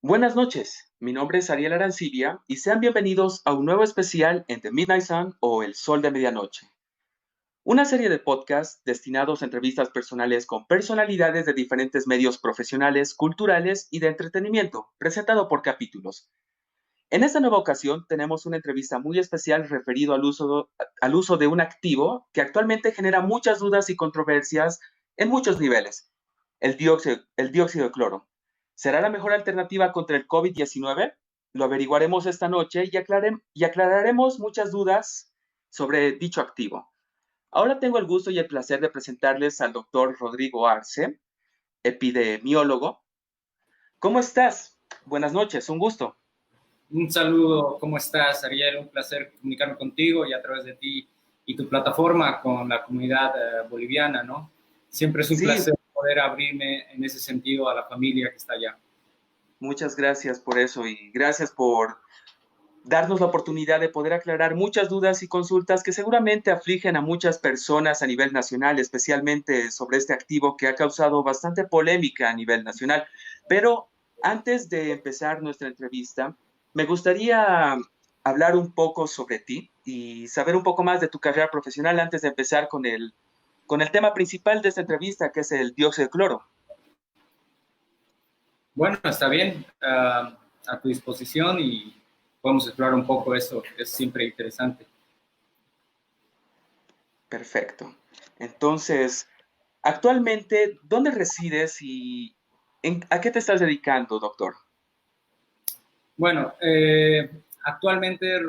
Buenas noches, mi nombre es Ariel Arancibia y sean bienvenidos a un nuevo especial en The Midnight Sun o El Sol de Medianoche, una serie de podcasts destinados a entrevistas personales con personalidades de diferentes medios profesionales, culturales y de entretenimiento, presentado por capítulos. En esta nueva ocasión tenemos una entrevista muy especial referido al uso de un activo que actualmente genera muchas dudas y controversias en muchos niveles, el dióxido de cloro. ¿Será la mejor alternativa contra el COVID-19? Lo averiguaremos esta noche y aclararemos muchas dudas sobre dicho activo. Ahora tengo el gusto y el placer de presentarles al doctor Rodrigo Arce, epidemiólogo. ¿Cómo estás? Buenas noches, un gusto. Un saludo, ¿cómo estás, Ariel? Un placer comunicarme contigo y a través de ti y tu plataforma con la comunidad boliviana, ¿no? Siempre es un Sí, placer poder abrirme en ese sentido a la familia que está allá. muchas gracias por eso y gracias por darnos la oportunidad de poder aclarar muchas dudas y consultas que seguramente afligen a muchas personas a nivel nacional, especialmente sobre este activo que ha causado bastante polémica a nivel nacional. Pero antes de empezar nuestra entrevista, me gustaría hablar un poco sobre ti y saber un poco más de tu carrera profesional antes de empezar con el tema principal de esta entrevista, que es el dióxido de cloro. Bueno, está bien, a tu disposición y podemos explorar un poco eso, es siempre interesante. Perfecto. Entonces, actualmente, ¿dónde resides y a qué te estás dedicando, doctor? Bueno, actualmente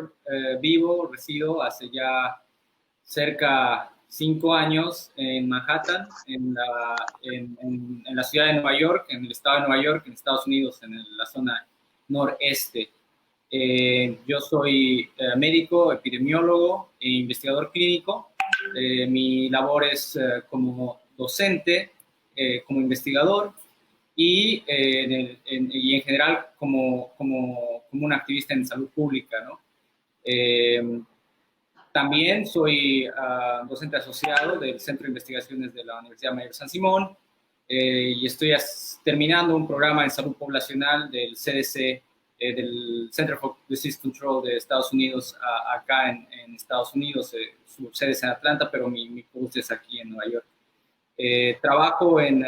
resido hace ya cerca 5 años en Manhattan, en la ciudad de Nueva York, en el estado de Nueva York, en Estados Unidos, la zona noreste. Yo soy médico, epidemiólogo e investigador clínico. Mi labor es como docente, como investigador y en general como un activista en salud pública, ¿no? Eh, También soy docente asociado del Centro de Investigaciones de la Universidad Mayor San Simón y estoy terminando un programa en salud poblacional del CDC, del Center for Disease Control de Estados Unidos, acá en Estados Unidos. Su sede es en Atlanta, pero mi post es aquí en Nueva York. Trabajo en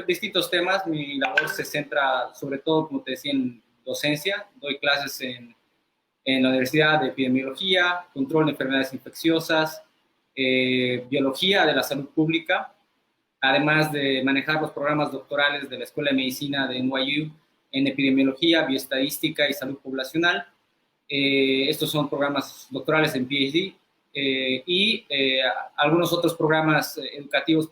distintos temas. Mi labor se centra sobre todo, como te decía, en docencia. Doy clases en la Universidad de Epidemiología, Control de Enfermedades Infecciosas, Biología de la Salud Pública, además de manejar los programas doctorales de la Escuela de Medicina de NYU en Epidemiología, Bioestadística y Salud Poblacional. Estos son programas doctorales en PhD y algunos otros programas educativos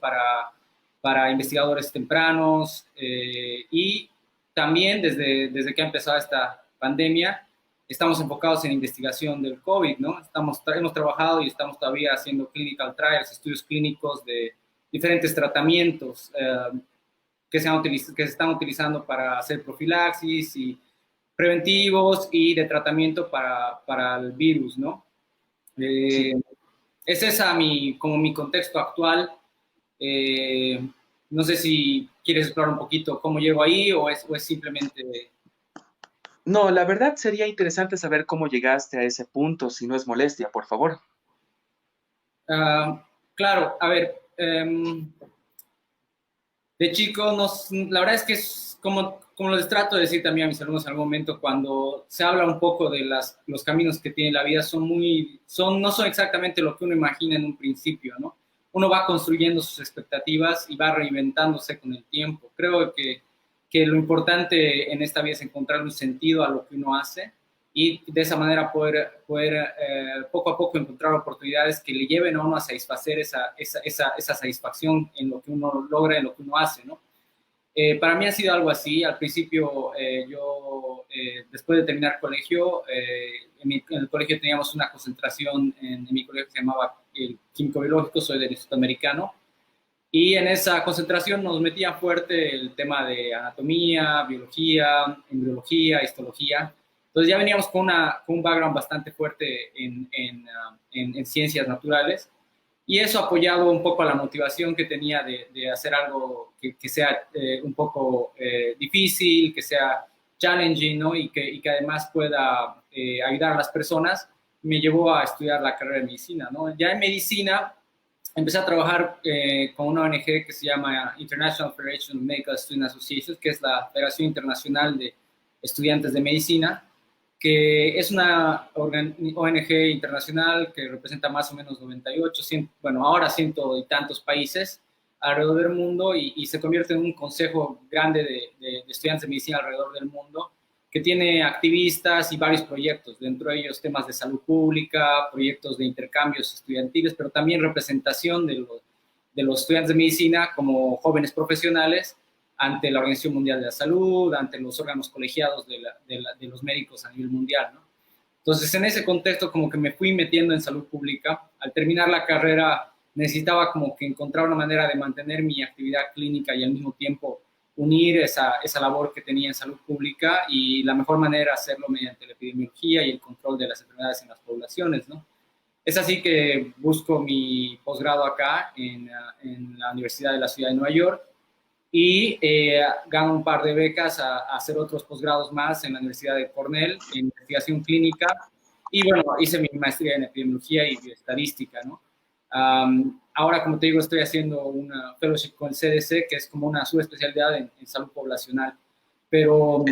para investigadores tempranos y también desde que ha empezado esta pandemia estamos enfocados en investigación del COVID, ¿no? Hemos trabajado y estamos todavía haciendo clinical trials, estudios clínicos de diferentes tratamientos que se están utilizando para hacer profilaxis y preventivos y de tratamiento para el virus, ¿no? Eh, Sí. es esa como mi contexto actual. Eh, no sé si quieres explorar un poquito cómo llego ahí o es simplemente... No, la verdad sería interesante saber cómo llegaste a ese punto, si no es molestia, por favor. Claro, a ver, de chico, la verdad es que es como les trato de decir también a mis alumnos en algún momento, cuando se habla un poco de los caminos que tiene la vida, no son exactamente lo que uno imagina en un principio, ¿no? Uno va construyendo sus expectativas y va reinventándose con el tiempo. Creo que lo importante en esta vida es encontrar un sentido a lo que uno hace y de esa manera poder poco a poco encontrar oportunidades que le lleven a uno a satisfacer esa satisfacción en lo que uno logra, en lo que uno hace, ¿no? Para mí ha sido algo así. Al principio, después de terminar colegio, en el colegio teníamos una concentración en mi colegio que se llamaba el Químico Biológico, soy del Instituto Americano, y en esa concentración nos metía fuerte el tema de anatomía, biología, embriología, histología. Entonces ya veníamos con un background bastante fuerte en ciencias naturales y eso apoyado un poco a la motivación que tenía de hacer algo que sea un poco difícil, que sea challenging, ¿no? Y que además pueda ayudar a las personas, me llevó a estudiar la carrera de medicina, ¿no? Ya en medicina empecé a trabajar con una ONG que se llama International Federation of Medical Student Associations, que es la Federación Internacional de Estudiantes de Medicina, que es una ONG internacional que representa más o menos 98, 100, bueno, ahora ciento y tantos países alrededor del mundo y se convierte en un consejo grande de estudiantes de medicina alrededor del mundo que tiene activistas y varios proyectos, dentro de ellos temas de salud pública, proyectos de intercambios estudiantiles, pero también representación de los estudiantes de medicina como jóvenes profesionales ante la Organización Mundial de la Salud, ante los órganos colegiados de los médicos a nivel mundial, ¿no? Entonces, en ese contexto, como que me fui metiendo en salud pública. Al terminar la carrera, necesitaba como que encontrar una manera de mantener mi actividad clínica y al mismo tiempo unir esa labor que tenía en salud pública, y la mejor manera hacerlo mediante la epidemiología y el control de las enfermedades en las poblaciones, ¿no? Es así que busco mi posgrado acá en la Universidad de la Ciudad de Nueva York y gano un par de becas a hacer otros posgrados más en la Universidad de Cornell en investigación clínica, y bueno, hice mi maestría en epidemiología y bioestadística, ¿no? Ahora, como te digo, estoy haciendo una fellowship con el CDC, que es como una subespecialidad en salud poblacional. Pero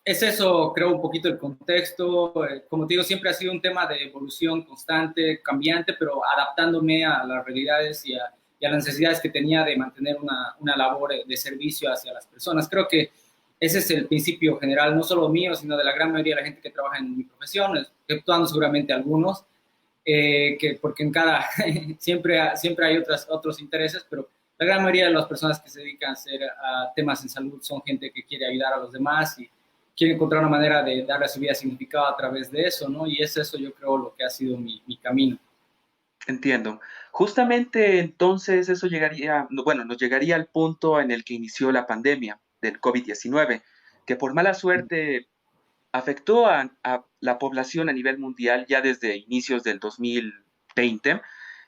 es eso, creo, un poquito el contexto. Como te digo, siempre ha sido un tema de evolución constante, cambiante, pero adaptándome a las realidades y a las necesidades que tenía de mantener una labor de servicio hacia las personas. Creo que ese es el principio general, no solo mío, sino de la gran mayoría de la gente que trabaja en mi profesión, exceptuando seguramente algunos, porque en cada, siempre hay otros intereses, pero la gran mayoría de las personas que se dedican a hacer temas en salud son gente que quiere ayudar a los demás y quiere encontrar una manera de darle a su vida significado a través de eso, ¿no? Y es eso, yo creo, lo que ha sido mi camino. Entiendo. Justamente entonces eso llegaría, bueno, nos llegaría al punto en el que inició la pandemia del COVID-19, que por mala suerte afectó a la población a nivel mundial ya desde inicios del 2020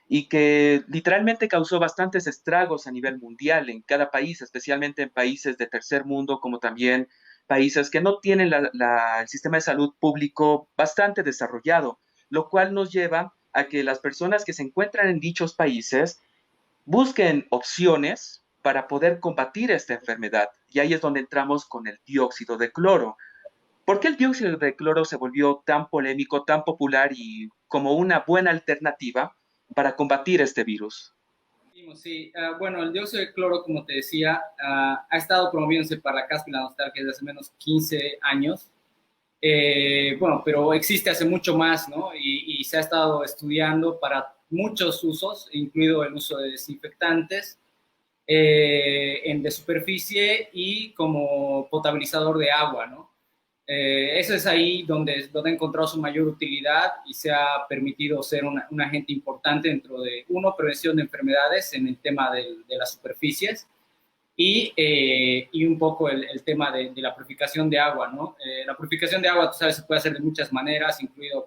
y que literalmente causó bastantes estragos a nivel mundial en cada país, especialmente en países de tercer mundo, como también países que no tienen el sistema de salud público bastante desarrollado, lo cual nos lleva a que las personas que se encuentran en dichos países busquen opciones para poder combatir esta enfermedad. Y ahí es donde entramos con el dióxido de cloro. ¿Por qué el dióxido de cloro se volvió tan polémico, tan popular y como una buena alternativa para combatir este virus? Sí, bueno, el dióxido de cloro, como te decía, ha estado promoviéndose para la caspa y la nostalgia desde hace menos 15 años. Bueno, pero existe hace mucho más, ¿no? Y se ha estado estudiando para muchos usos, incluido el uso de desinfectantes de superficie y como potabilizador de agua, ¿no? Eso es ahí donde ha encontrado su mayor utilidad y se ha permitido ser un agente importante dentro de, prevención de enfermedades en el tema de las superficies y un poco el tema de la purificación de agua, ¿no? La purificación de agua, tú sabes, se puede hacer de muchas maneras, incluido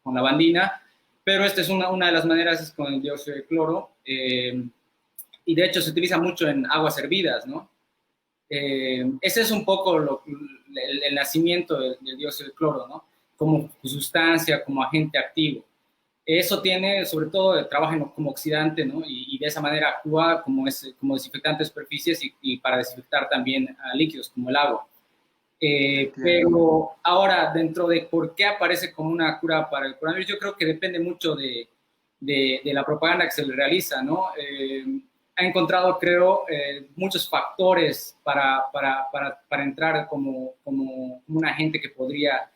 con lavandina, pero esta es una de las maneras, es con el dióxido de cloro, y de hecho se utiliza mucho en aguas hervidas, ¿no? Ese es un poco el nacimiento del dióxido de cloro, ¿no? Como sustancia, como agente activo. Eso tiene, sobre todo, trabaja como oxidante, ¿no? Y de esa manera actúa como desinfectante de superficies y para desinfectar también líquidos como el agua. Entiendo. Pero ahora, dentro de por qué aparece como una cura para el coronavirus, yo creo que depende mucho de la propaganda que se le realiza, ¿no? Ha encontrado, creo, muchos factores para entrar como un agente que podría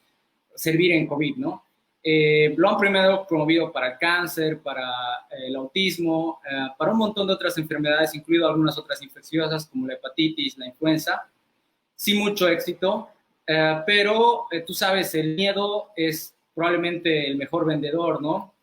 servir en COVID, ¿no? Lo han primero promovido para el cáncer, para el autismo, para un montón de otras enfermedades, incluido algunas otras infecciosas como la hepatitis, la influenza. Sí, mucho éxito, pero tú sabes, el miedo es probablemente el mejor vendedor, ¿no?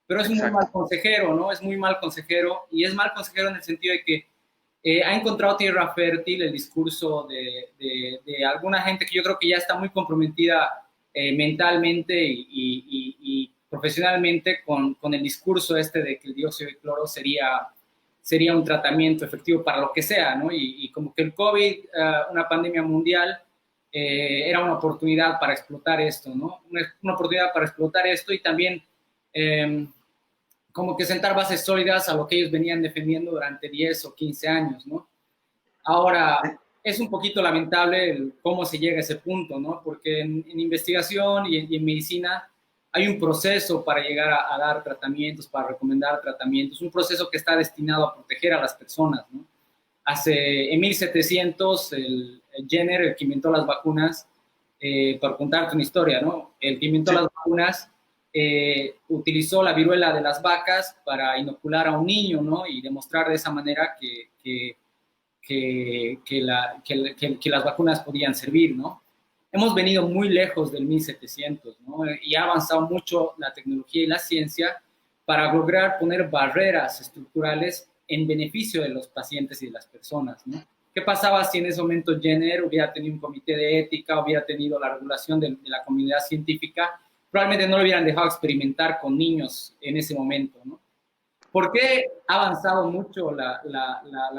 Pero es un muy mal Exacto. consejero, ¿no? Es muy mal consejero, y es mal consejero en el sentido de que ha encontrado tierra fértil el discurso de alguna gente que yo creo que ya está muy comprometida mentalmente y profesionalmente con el discurso este de que el dióxido de cloro sería un tratamiento efectivo para lo que sea, ¿no? Y como que el COVID, una pandemia mundial, era una oportunidad para explotar esto, ¿no? Una oportunidad para explotar esto y también como que sentar bases sólidas a lo que ellos venían defendiendo durante 10 o 15 años, ¿no? Ahora, es un poquito lamentable cómo se llega a ese punto, ¿no? Porque en investigación y en medicina hay un proceso para llegar a dar tratamientos, para recomendar tratamientos, un proceso que está destinado a proteger a las personas, ¿no? En 1700, el Jenner, el que inventó las vacunas, para contarte una historia, ¿no? El que inventó las vacunas utilizó la viruela de las vacas para inocular a un niño, ¿no? Y demostrar de esa manera que las vacunas podían servir, ¿no? Hemos venido muy lejos del 1700, ¿no? Y ha avanzado mucho la tecnología y la ciencia para lograr poner barreras estructurales en beneficio de los pacientes y de las personas, ¿no? ¿Qué pasaba si en ese momento Jenner hubiera tenido un comité de ética, hubiera tenido la regulación de la comunidad científica? Probablemente no lo hubieran dejado experimentar con niños en ese momento, ¿no? ¿Por qué ha avanzado mucho la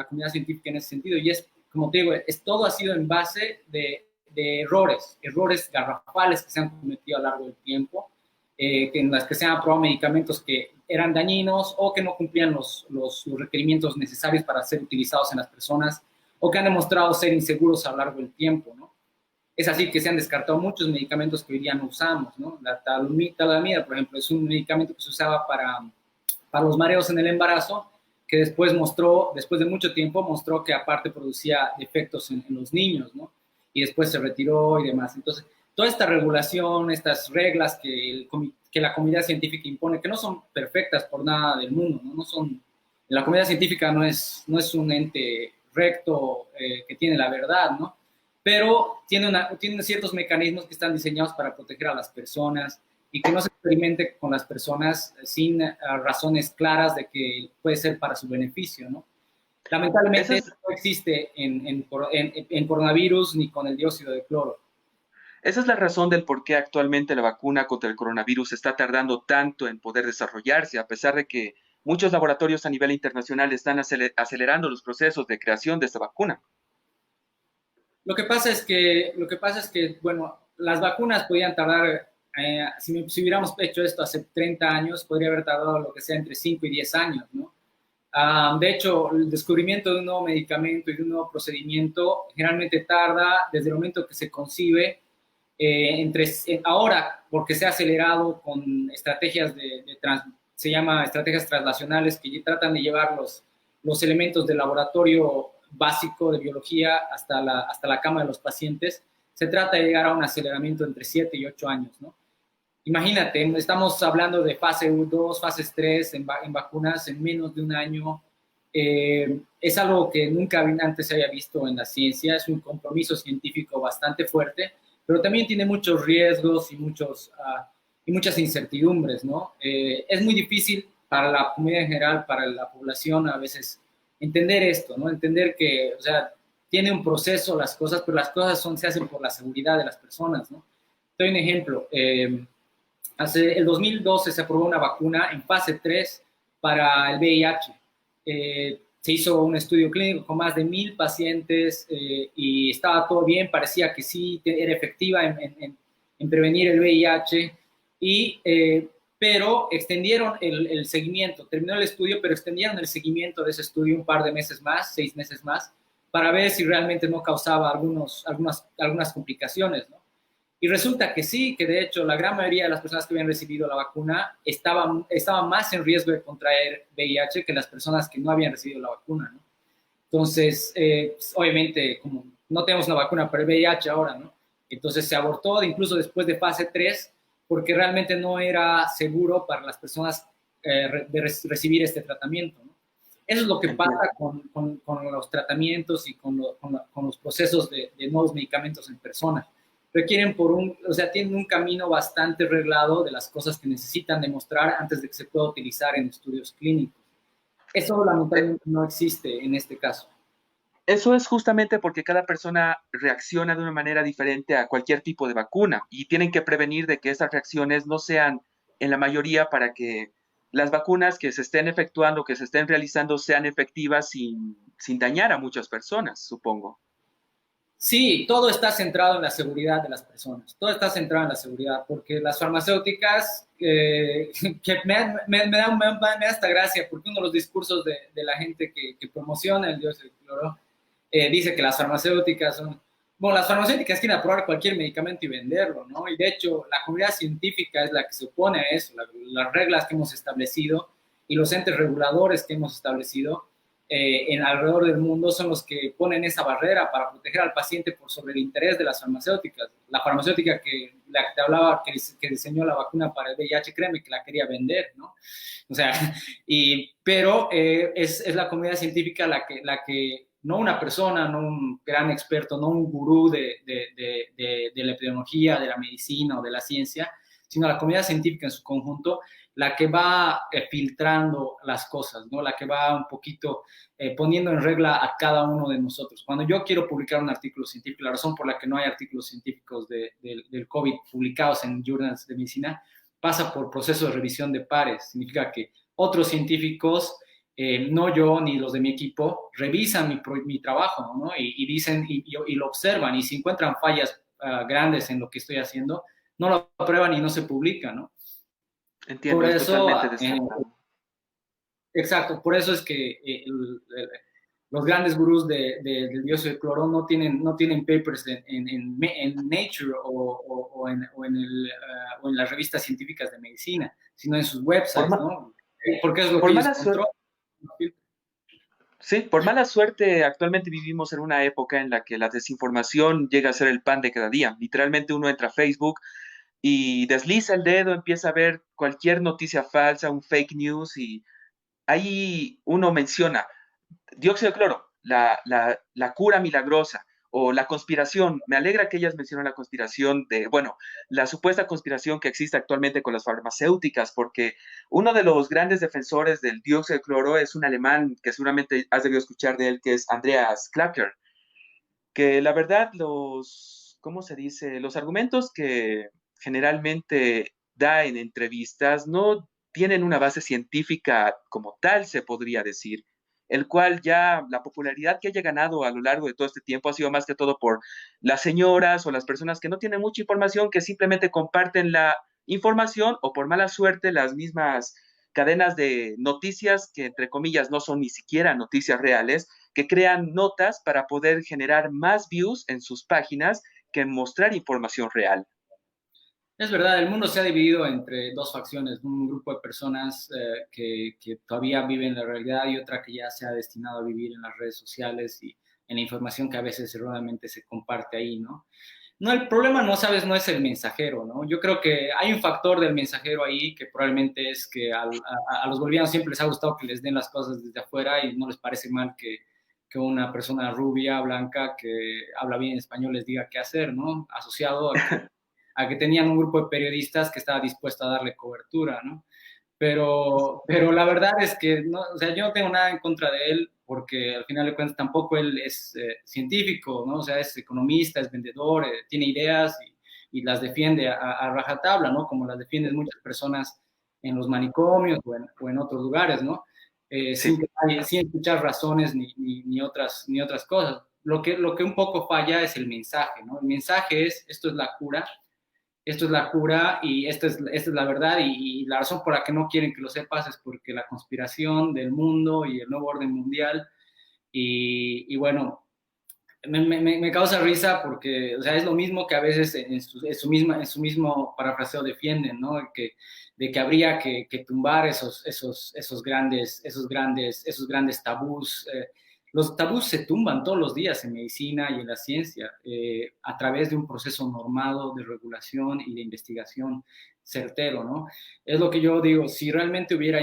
comunidad científica en ese sentido? Y es, como te digo, todo ha sido en base de errores garrafales que se han cometido a lo largo del tiempo, en las que se han aprobado medicamentos que eran dañinos o que no cumplían los requerimientos necesarios para ser utilizados en las personas o que han demostrado ser inseguros a lo largo del tiempo, ¿no? Es así que se han descartado muchos medicamentos que hoy día no usamos, ¿no? La talamida, por ejemplo, es un medicamento que se usaba para los mareos en el embarazo, que después de mucho tiempo, mostró que aparte producía defectos en los niños, ¿no? Y después se retiró y demás. Entonces, toda esta regulación, estas reglas que la comunidad científica impone, que no son perfectas por nada del mundo, ¿no? La comunidad científica no es un ente recto que tiene la verdad, ¿no? Pero tiene ciertos mecanismos que están diseñados para proteger a las personas y que no se experimente con las personas sin razones claras de que puede ser para su beneficio, ¿no? Lamentablemente eso no existe en coronavirus ni con el dióxido de cloro. Esa es la razón del por qué actualmente la vacuna contra el coronavirus está tardando tanto en poder desarrollarse, a pesar de que muchos laboratorios a nivel internacional están acelerando los procesos de creación de esta vacuna. Lo que pasa es que, bueno, las vacunas podían tardar, si hubiéramos hecho esto hace 30 años, podría haber tardado lo que sea entre 5 y 10 años, ¿no? De hecho, el descubrimiento de un nuevo medicamento y de un nuevo procedimiento generalmente tarda desde el momento que se concibe, ahora, porque se ha acelerado con estrategias se llama estrategias translacionales, que tratan de llevar los elementos del laboratorio básico de biología hasta la cama de los pacientes. Se trata de llegar a un aceleramiento entre 7 y 8 años, ¿no? Imagínate, estamos hablando de fase 2, fases 3 en vacunas en menos de un año. Es algo que nunca antes se había visto en la ciencia, es un compromiso científico bastante fuerte, pero también tiene muchos riesgos y muchas incertidumbres, ¿no? Es muy difícil para la comunidad en general, para la población a veces entender esto, ¿no? Entender que, o sea, tiene un proceso las cosas, pero las cosas se hacen por la seguridad de las personas, ¿no? Te doy un ejemplo. Hace el 2012 se aprobó una vacuna en fase 3 para el VIH. Se hizo un estudio clínico con más de 1,000 pacientes y estaba todo bien, parecía que sí era efectiva en prevenir el VIH, pero extendieron el seguimiento, terminó el estudio, pero extendieron el seguimiento de ese estudio un par de meses más, 6 meses más, para ver si realmente no causaba algunas complicaciones, ¿no? Y resulta que sí, que de hecho la gran mayoría de las personas que habían recibido la vacuna estaban más en riesgo de contraer VIH que las personas que no habían recibido la vacuna, ¿no? Entonces, obviamente, como no tenemos una vacuna para el VIH ahora, ¿no? Entonces se abortó incluso después de fase 3 porque realmente no era seguro para las personas recibir este tratamiento, ¿no? Eso es lo que pasa con los tratamientos y con los procesos de nuevos medicamentos en personas. Requieren tienen un camino bastante reglado de las cosas que necesitan demostrar antes de que se pueda utilizar en estudios clínicos. Eso lamentablemente no existe en este caso. Eso es justamente porque cada persona reacciona de una manera diferente a cualquier tipo de vacuna y tienen que prevenir de que esas reacciones no sean en la mayoría para que las vacunas que se estén efectuando, que se estén realizando, sean efectivas sin dañar a muchas personas, supongo. Sí, todo está centrado en la seguridad de las personas, todo está centrado en la seguridad, porque las farmacéuticas, que me da hasta gracia, porque uno de los discursos de la gente que promociona el dióxido de cloro dice que las farmacéuticas son, bueno, las farmacéuticas quieren aprobar cualquier medicamento y venderlo, ¿no? Y de hecho, la comunidad científica es la que se opone a eso, las reglas que hemos establecido y los entes reguladores que hemos establecido en alrededor del mundo son los que ponen esa barrera para proteger al paciente por sobre el interés de las farmacéuticas. La farmacéutica la que te hablaba, que diseñó la vacuna para el VIH, créeme que la quería vender, ¿no? O sea, pero es la comunidad científica la que, no una persona, no un gran experto, no un gurú de la epidemiología, de la medicina o de la ciencia, sino la comunidad científica en su conjunto, la que va filtrando las cosas, ¿no? La que va un poquito poniendo en regla a cada uno de nosotros. Cuando yo quiero publicar un artículo científico, la razón por la que no hay artículos científicos del COVID publicados en journals de medicina, pasa por proceso de revisión de pares. Significa que otros científicos, no yo ni los de mi equipo, revisan mi trabajo, ¿no? Y dicen y lo observan, y si encuentran fallas grandes en lo que estoy haciendo, no lo aprueban y no se publica, ¿no? Entiendo, Por es eso, totalmente descartado. exacto, por eso es que los grandes gurús del dióxido de cloro no tienen papers en Nature o en las revistas científicas de medicina, sino en sus Por, websites, ma- ¿no? Porque es lo que por ellos mala suerte, controlan. sí, por mala suerte, actualmente vivimos en una época en la que la desinformación llega a ser el pan de cada día. Literalmente uno entra a Facebook y desliza el dedo, empieza a ver cualquier noticia falsa, un fake news, y ahí uno menciona dióxido de cloro, la cura milagrosa o la conspiración. Me alegra que ellas mencionen la conspiración bueno, la supuesta conspiración que existe actualmente con las farmacéuticas, porque uno de los grandes defensores del dióxido de cloro es un alemán que seguramente has debido escuchar de él, que es Andreas Klacker, que la verdad ¿cómo se dice? Los argumentos que generalmente da en entrevistas no tienen una base científica como tal, se podría decir, el cual ya la popularidad que haya ganado a lo largo de todo este tiempo ha sido más que todo por las señoras o las personas que no tienen mucha información, que simplemente comparten la información o por mala suerte las mismas cadenas de noticias que entre comillas no son ni siquiera noticias reales, que crean notas para poder generar más views en sus páginas que mostrar información real. Es verdad, el mundo se ha dividido entre dos facciones, un grupo de personas que todavía viven la realidad y otra que ya se ha destinado a vivir en las redes sociales y en la información que a veces erróneamente se comparte ahí, ¿no? No, el problema, no sabes, no es el mensajero, ¿no? Yo creo que hay un factor del mensajero ahí que probablemente es que a los bolivianos siempre les ha gustado que les den las cosas desde afuera y no les parece mal que una persona rubia, blanca, que habla bien español les diga qué hacer, ¿no? Asociado a que tenían un grupo de periodistas que estaba dispuesto a darle cobertura, ¿no? Pero la verdad es que, no, o sea, yo no tengo nada en contra de él, porque al final de cuentas tampoco él es científico, ¿no? O sea, es economista, es vendedor, tiene ideas y las defiende a rajatabla, ¿no? Como las defienden muchas personas en los manicomios o en otros lugares, ¿no? Sí, Sin escuchar razones ni otras cosas. Lo que un poco falla es el mensaje, ¿no? El mensaje es, esto es la cura y esta es la verdad y la razón por la que no quieren que lo sepas es porque la conspiración del mundo y el nuevo orden mundial y bueno, me causa risa porque, o sea, es lo mismo que a veces en su mismo parafraseo defienden, ¿no? De que habría que tumbar esos grandes tabús. Los tabús se tumban todos los días en medicina y en la ciencia a través de un proceso normado de regulación y de investigación certero, ¿no? Es lo que yo digo, si realmente hubiera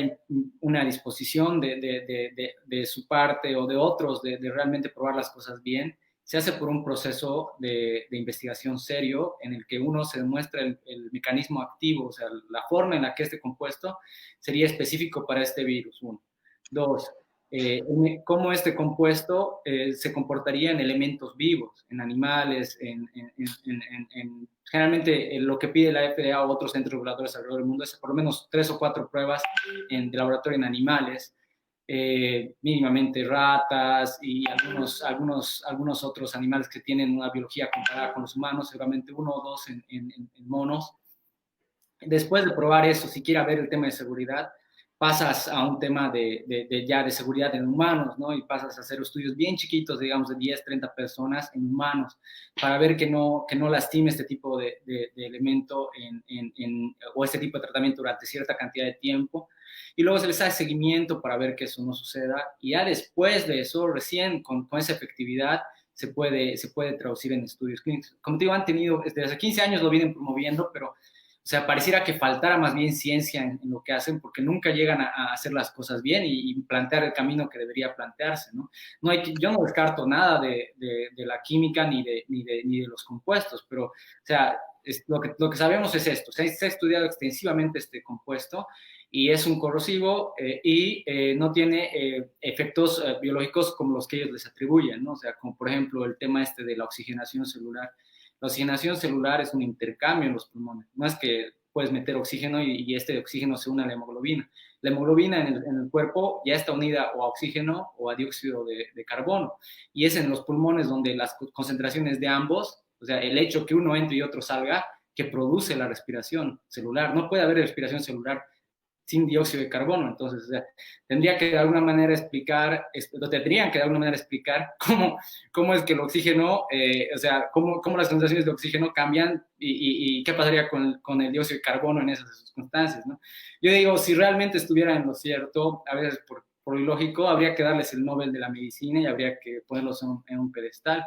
una disposición de su parte o de otros de realmente probar las cosas bien, se hace por un proceso de investigación serio en el que uno se demuestra el mecanismo activo, o sea, la forma en la que este compuesto sería específico para este virus, uno. Dos, cómo este compuesto se comportaría en elementos vivos, en animales, generalmente lo que pide la FDA o otros centros reguladores alrededor del mundo es por lo menos 3 o 4 pruebas de laboratorio en animales, mínimamente ratas y algunos otros animales que tienen una biología comparada con los humanos, seguramente uno o dos en monos. Después de probar eso, si quieres ver el tema de seguridad, pasas a un tema ya de seguridad en humanos, ¿no? Y pasas a hacer estudios bien chiquitos, digamos, de 10, 30 personas en humanos, para ver que no lastime este tipo de elemento o este tipo de tratamiento durante cierta cantidad de tiempo. Y luego se les hace seguimiento para ver que eso no suceda. Y ya después de eso, recién con esa efectividad, se puede traducir en estudios clínicos. Como te digo, han tenido, desde hace 15 años lo vienen promoviendo, pero o sea, pareciera que faltara más bien ciencia en lo que hacen porque nunca llegan a hacer las cosas bien y plantear el camino que debería plantearse, ¿no? Yo no descarto nada de la química ni de los compuestos, pero, o sea, lo que sabemos es esto. Se ha estudiado extensivamente este compuesto y es un corrosivo y no tiene efectos biológicos como los que ellos les atribuyen, ¿no? O sea, como por ejemplo el tema de la oxigenación celular. La oxigenación celular es un intercambio en los pulmones. No es que puedes meter oxígeno y este oxígeno se une a la hemoglobina. La hemoglobina en el cuerpo ya está unida o a oxígeno o a dióxido de carbono. Y es en los pulmones donde las concentraciones de ambos, o sea, el hecho que uno entre y otro salga, que produce la respiración celular. No puede haber respiración celular sin dióxido de carbono. Entonces, o sea, tendrían que de alguna manera explicar cómo es que el oxígeno, o sea, cómo las concentraciones de oxígeno cambian y qué pasaría con el dióxido de carbono en esas circunstancias, ¿no? Yo digo, si realmente estuviera en lo cierto, a veces por ilógico, habría que darles el Nobel de la medicina y habría que ponerlos en un pedestal,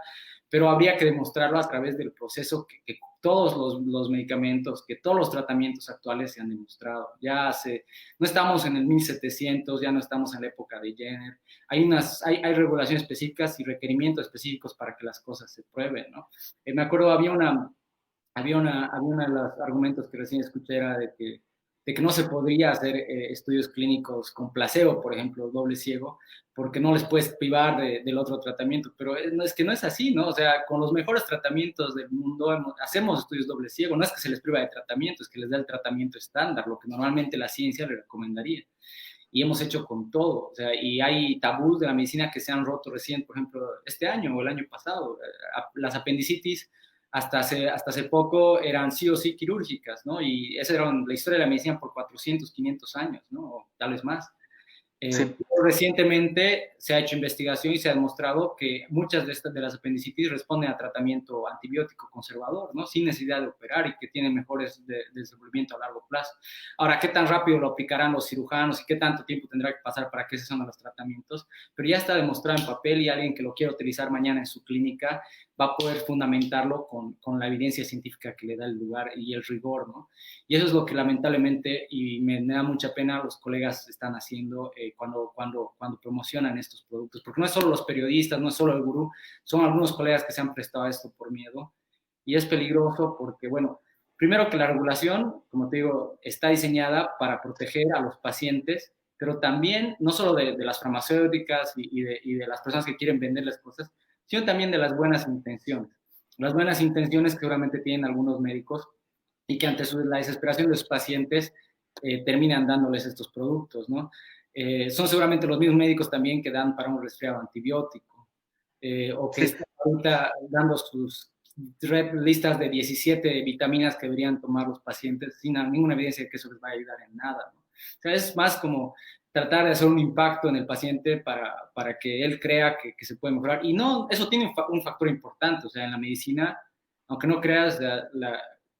pero habría que demostrarlo a través del proceso que todos los medicamentos, que todos los tratamientos actuales se han demostrado. No estamos en el 1700, ya no estamos en la época de Jenner. Hay regulaciones específicas y requerimientos específicos para que las cosas se prueben, ¿no? Me acuerdo, había de los argumentos que recién escuché era de que no se podría hacer estudios clínicos con placebo, por ejemplo, doble ciego, porque no les puedes privar del otro tratamiento, pero es que no es así, ¿no? O sea, con los mejores tratamientos del mundo hacemos estudios doble ciego, no es que se les priva de tratamiento, es que les da el tratamiento estándar, lo que normalmente la ciencia le recomendaría. Y hemos hecho con todo, o sea, y hay tabús de la medicina que se han roto recién, por ejemplo, este año o el año pasado. Las apendicitis hasta hace poco eran sí o sí quirúrgicas, ¿no? Y esa era la historia de la medicina por 400, 500 años, ¿no? O tal vez más. Sí. Recientemente se ha hecho investigación y se ha demostrado que muchas de las apendicitis responden a tratamiento antibiótico conservador, ¿no? Sin necesidad de operar y que tienen mejores desenvolvimiento a largo plazo. Ahora, ¿qué tan rápido lo aplicarán los cirujanos y qué tanto tiempo tendrá que pasar para que esos sean los tratamientos? Pero ya está demostrado en papel y alguien que lo quiera utilizar mañana en su clínica va a poder fundamentarlo con la evidencia científica que le da el lugar y el rigor, ¿no? Y eso es lo que lamentablemente, y me da mucha pena, los colegas están haciendo cuando promocionan estos productos. Porque no es solo los periodistas, no es solo el gurú, son algunos colegas que se han prestado a esto por miedo. Y es peligroso porque, bueno, primero que la regulación, como te digo, está diseñada para proteger a los pacientes, pero también no solo de las farmacéuticas y de las personas que quieren venderles cosas, sino también de las buenas intenciones. Las buenas intenciones que seguramente tienen algunos médicos y que ante la desesperación de los pacientes terminan dándoles estos productos, ¿no? Son seguramente los mismos médicos también que dan para un resfriado antibiótico, o que están ahorita dando sus listas de 17 vitaminas que deberían tomar los pacientes sin ninguna evidencia de que eso les va a ayudar en nada, ¿no? O sea, es más como tratar de hacer un impacto en el paciente para que él crea que se puede mejorar. Y no, eso tiene un factor importante, o sea, en la medicina, aunque no creas,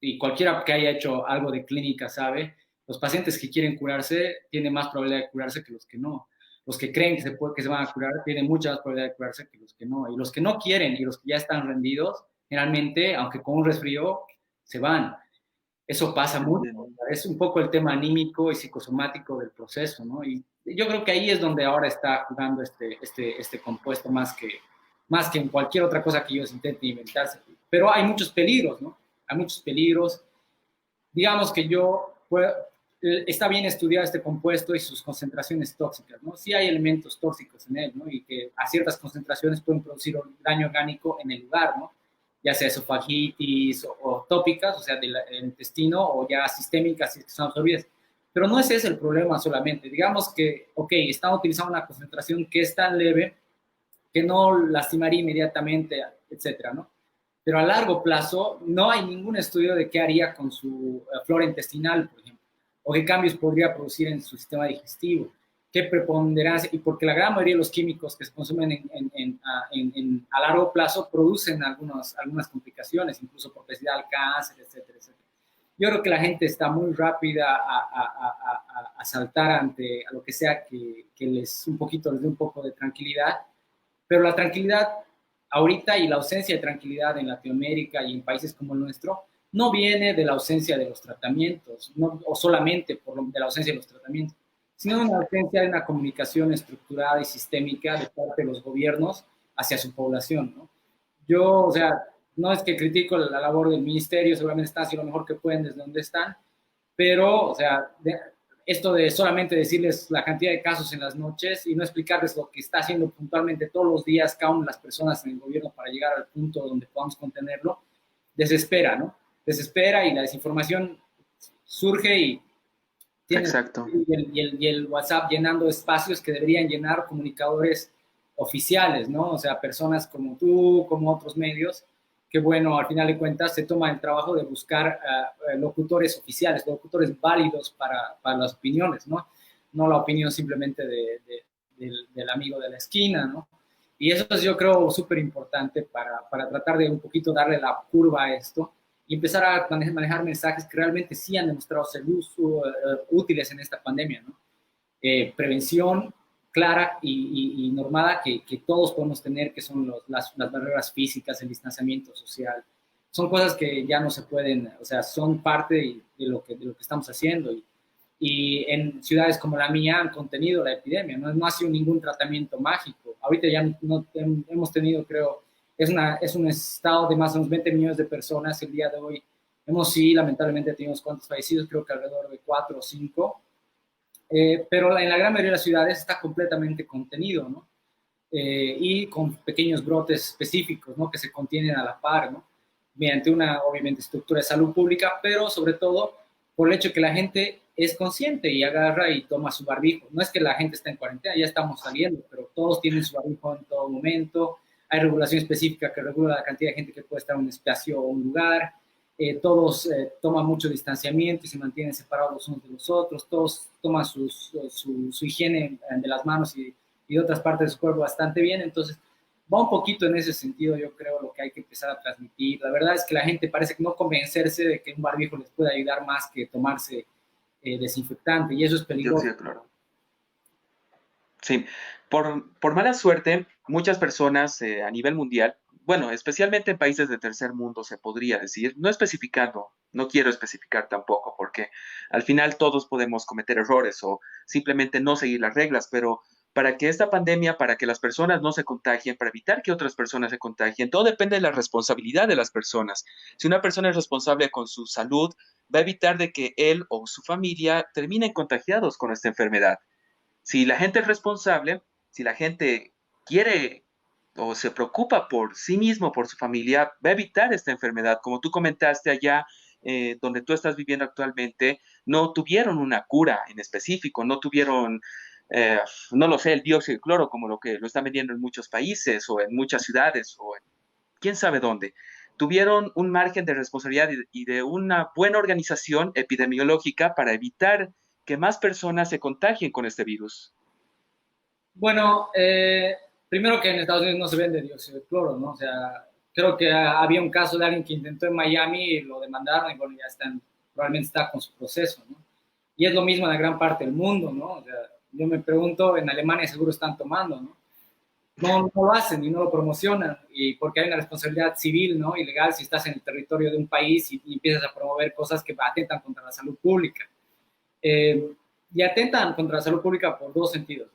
y cualquiera que haya hecho algo de clínica sabe, los pacientes que quieren curarse tienen más probabilidad de curarse que los que no. Los que creen que se van a curar tienen mucha más probabilidad de curarse que los que no. Y los que no quieren y los que ya están rendidos, generalmente, aunque con un resfrío, se van. Eso pasa mucho. Es un poco el tema anímico y psicosomático del proceso, ¿no? Y yo creo que ahí es donde ahora está jugando este compuesto más que en cualquier otra cosa que ellos intenten inventarse. Pero hay muchos peligros, ¿no? Hay muchos peligros. Digamos que está bien estudiar este compuesto y sus concentraciones tóxicas, ¿no? Sí hay elementos tóxicos en él, ¿no? Y que a ciertas concentraciones pueden producir daño orgánico en el lugar, ¿no? Ya sea esofagitis o tópicas, o sea, del intestino, o ya sistémicas, si son absorbidas. Pero no ese es el problema solamente. Digamos que, ok, están utilizando una concentración que es tan leve que no lastimaría inmediatamente, etcétera, ¿no? Pero a largo plazo no hay ningún estudio de qué haría con su flora intestinal, por ejemplo, o qué cambios podría producir en su sistema digestivo, qué preponderancia, y porque la gran mayoría de los químicos que se consumen a largo plazo producen algunas complicaciones, incluso propensidad al cáncer, etcétera, etcétera. Yo creo que la gente está muy rápida a saltar ante a lo que sea que les dé un poco de tranquilidad, pero la tranquilidad ahorita y la ausencia de tranquilidad en Latinoamérica y en países como el nuestro no viene de la ausencia de los tratamientos, no, o solamente de la ausencia de los tratamientos, sino de la ausencia de una comunicación estructurada y sistémica de parte de los gobiernos hacia su población, ¿no? Yo, o sea, no es que critico la labor del ministerio, seguramente están haciendo lo mejor que pueden desde donde están, pero, o sea, esto de solamente decirles la cantidad de casos en las noches y no explicarles lo que está haciendo puntualmente todos los días cada una de las personas en el gobierno para llegar al punto donde podamos contenerlo, desespera, ¿no? Desespera y la desinformación surge y tiene Exacto. el WhatsApp llenando espacios que deberían llenar comunicadores oficiales, ¿no? O sea, personas como tú, como otros medios, que bueno, al final de cuentas se toma el trabajo de buscar locutores oficiales, locutores válidos para las opiniones, ¿no? No la opinión simplemente del amigo de la esquina, ¿no? Y eso es, yo creo, súper importante para tratar de un poquito darle la curva a esto y empezar a manejar mensajes que realmente sí han demostrado ser útiles en esta pandemia, ¿no? Prevención clara y normada que todos podemos tener, que son las barreras físicas, el distanciamiento social. Son cosas que ya no se pueden, o sea, son parte de lo que estamos haciendo. Y en ciudades como la mía han contenido la epidemia, no ha sido ningún tratamiento mágico. Ahorita ya no hemos tenido, creo, es un estado de más de unos 20 millones de personas el día de hoy. Hemos sí, lamentablemente, tenido unos cuantos fallecidos, creo que alrededor de 4 o 5, pero en la gran mayoría de las ciudades está completamente contenido, ¿no? Y con pequeños brotes específicos, ¿no? Que se contienen a la par, ¿no? Mediante una, obviamente, estructura de salud pública, pero sobre todo por el hecho de que la gente es consciente y agarra y toma su barbijo. No es que la gente está en cuarentena, ya estamos saliendo, pero todos tienen su barbijo en todo momento. Hay regulación específica que regula la cantidad de gente que puede estar en un espacio o un lugar. Todos toman mucho distanciamiento y se mantienen separados los unos de los otros. Todos toman su higiene de las manos y de otras partes de su cuerpo bastante bien. Entonces, va un poquito en ese sentido, yo creo, lo que hay que empezar a transmitir. La verdad es que la gente parece que no convencerse de que un barbijo les puede ayudar más que tomarse desinfectante, y eso es peligroso. Sí, claro. Sí, por mala suerte, muchas personas a nivel mundial, bueno, especialmente en países de tercer mundo, se podría decir, no especificando, no quiero especificar tampoco, porque al final todos podemos cometer errores o simplemente no seguir las reglas, pero para que esta pandemia, para que las personas no se contagien, para evitar que otras personas se contagien, todo depende de la responsabilidad de las personas. Si una persona es responsable con su salud, va a evitar de que él o su familia terminen contagiados con esta enfermedad. Si la gente es responsable, si la gente quiere o se preocupa por sí mismo, por su familia, va a evitar esta enfermedad. Como tú comentaste allá, donde tú estás viviendo actualmente, no tuvieron una cura en específico, no tuvieron, eh, no lo sé, el dióxido de cloro como lo que lo están vendiendo en muchos países o en muchas ciudades o en quién sabe dónde. Tuvieron un margen de responsabilidad y de una buena organización epidemiológica para evitar que más personas se contagien con este virus. Bueno, primero que en Estados Unidos no se vende dióxido de cloro, ¿no? O sea, creo que había un caso de alguien que intentó en Miami y lo demandaron y bueno, probablemente está con su proceso, ¿no? Y es lo mismo en la gran parte del mundo, ¿no? O sea, yo me pregunto, en Alemania seguro están tomando, ¿no? No lo hacen y no lo promocionan, y porque hay una responsabilidad civil, ¿no? Y legal si estás en el territorio de un país y empiezas a promover cosas que atentan contra la salud pública. Y atentan contra la salud pública por dos sentidos.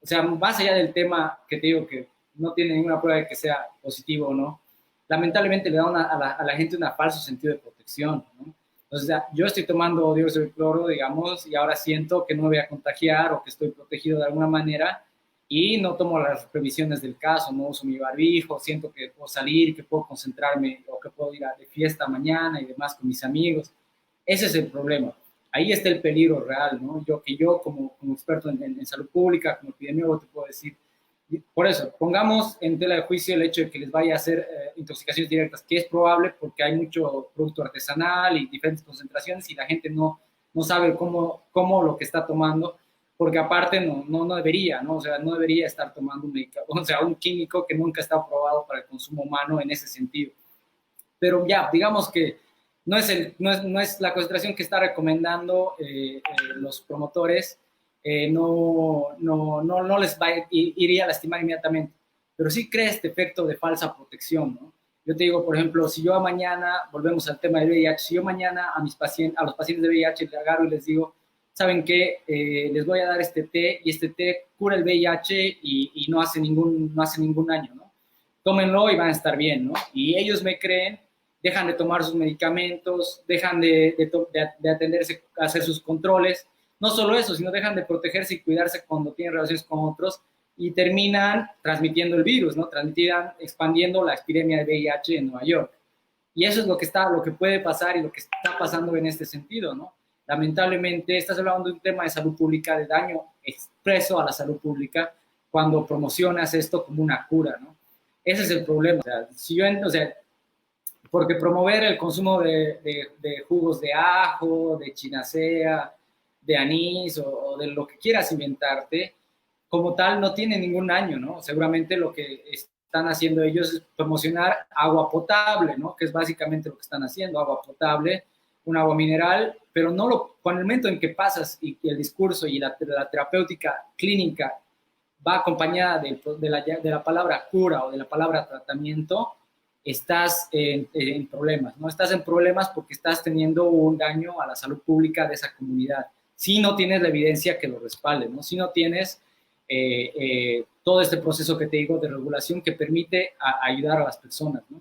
O sea, más allá del tema que te digo que no tiene ninguna prueba de que sea positivo o no, lamentablemente le da a la gente un falso sentido de protección, ¿no? Entonces, yo estoy tomando dióxido de cloro, digamos, y ahora siento que no me voy a contagiar o que estoy protegido de alguna manera y no tomo las previsiones del caso, no uso mi barbijo, siento que puedo salir, que puedo concentrarme o que puedo ir de fiesta mañana y demás con mis amigos. Ese es el problema. Ahí está el peligro real, ¿no? Yo como experto en salud pública, como epidemiólogo, te puedo decir, por eso, pongamos en tela de juicio el hecho de que les vaya a hacer intoxicaciones directas, que es probable porque hay mucho producto artesanal y diferentes concentraciones y la gente no sabe cómo lo que está tomando, porque aparte no debería, ¿no? O sea, no debería estar tomando un químico que nunca está aprobado para el consumo humano en ese sentido. Pero ya, digamos que no es la concentración que está recomendando los promotores, no les iría a lastimar inmediatamente, pero sí crea este efecto de falsa protección, ¿no? Yo te digo, por ejemplo, si yo mañana, volvemos al tema del VIH, si yo mañana a los pacientes de VIH les agarro y les digo, ¿saben qué? Les voy a dar este té y este té cura el VIH y no hace ningún daño, ¿no? Tómenlo y van a estar bien, ¿no? Y ellos me creen, dejan de tomar sus medicamentos, dejan de atenderse a hacer sus controles. No solo eso, sino dejan de protegerse y cuidarse cuando tienen relaciones con otros y terminan transmitiendo el virus, ¿no? Terminan expandiendo la epidemia de VIH en Nueva York. Y eso es lo que puede pasar y lo que está pasando en este sentido, ¿no? Lamentablemente, estás hablando de un tema de salud pública, de daño expreso a la salud pública, cuando promocionas esto como una cura, ¿no? Ese es el problema. O sea, porque promover el consumo de jugos de ajo, de chinacea, de anís o de lo que quieras inventarte, como tal no tiene ningún daño, ¿no? Seguramente lo que están haciendo ellos es promocionar agua potable, ¿no? Que es básicamente lo que están haciendo, agua potable, un agua mineral, pero con el momento en que pasas y el discurso y la terapéutica clínica va acompañada de la palabra cura o de la palabra tratamiento, estás en problemas, ¿no? Estás en problemas porque estás teniendo un daño a la salud pública de esa comunidad. Si no tienes la evidencia que lo respalde, ¿no? Si no tienes todo este proceso que te digo de regulación que permite ayudar a las personas, ¿no?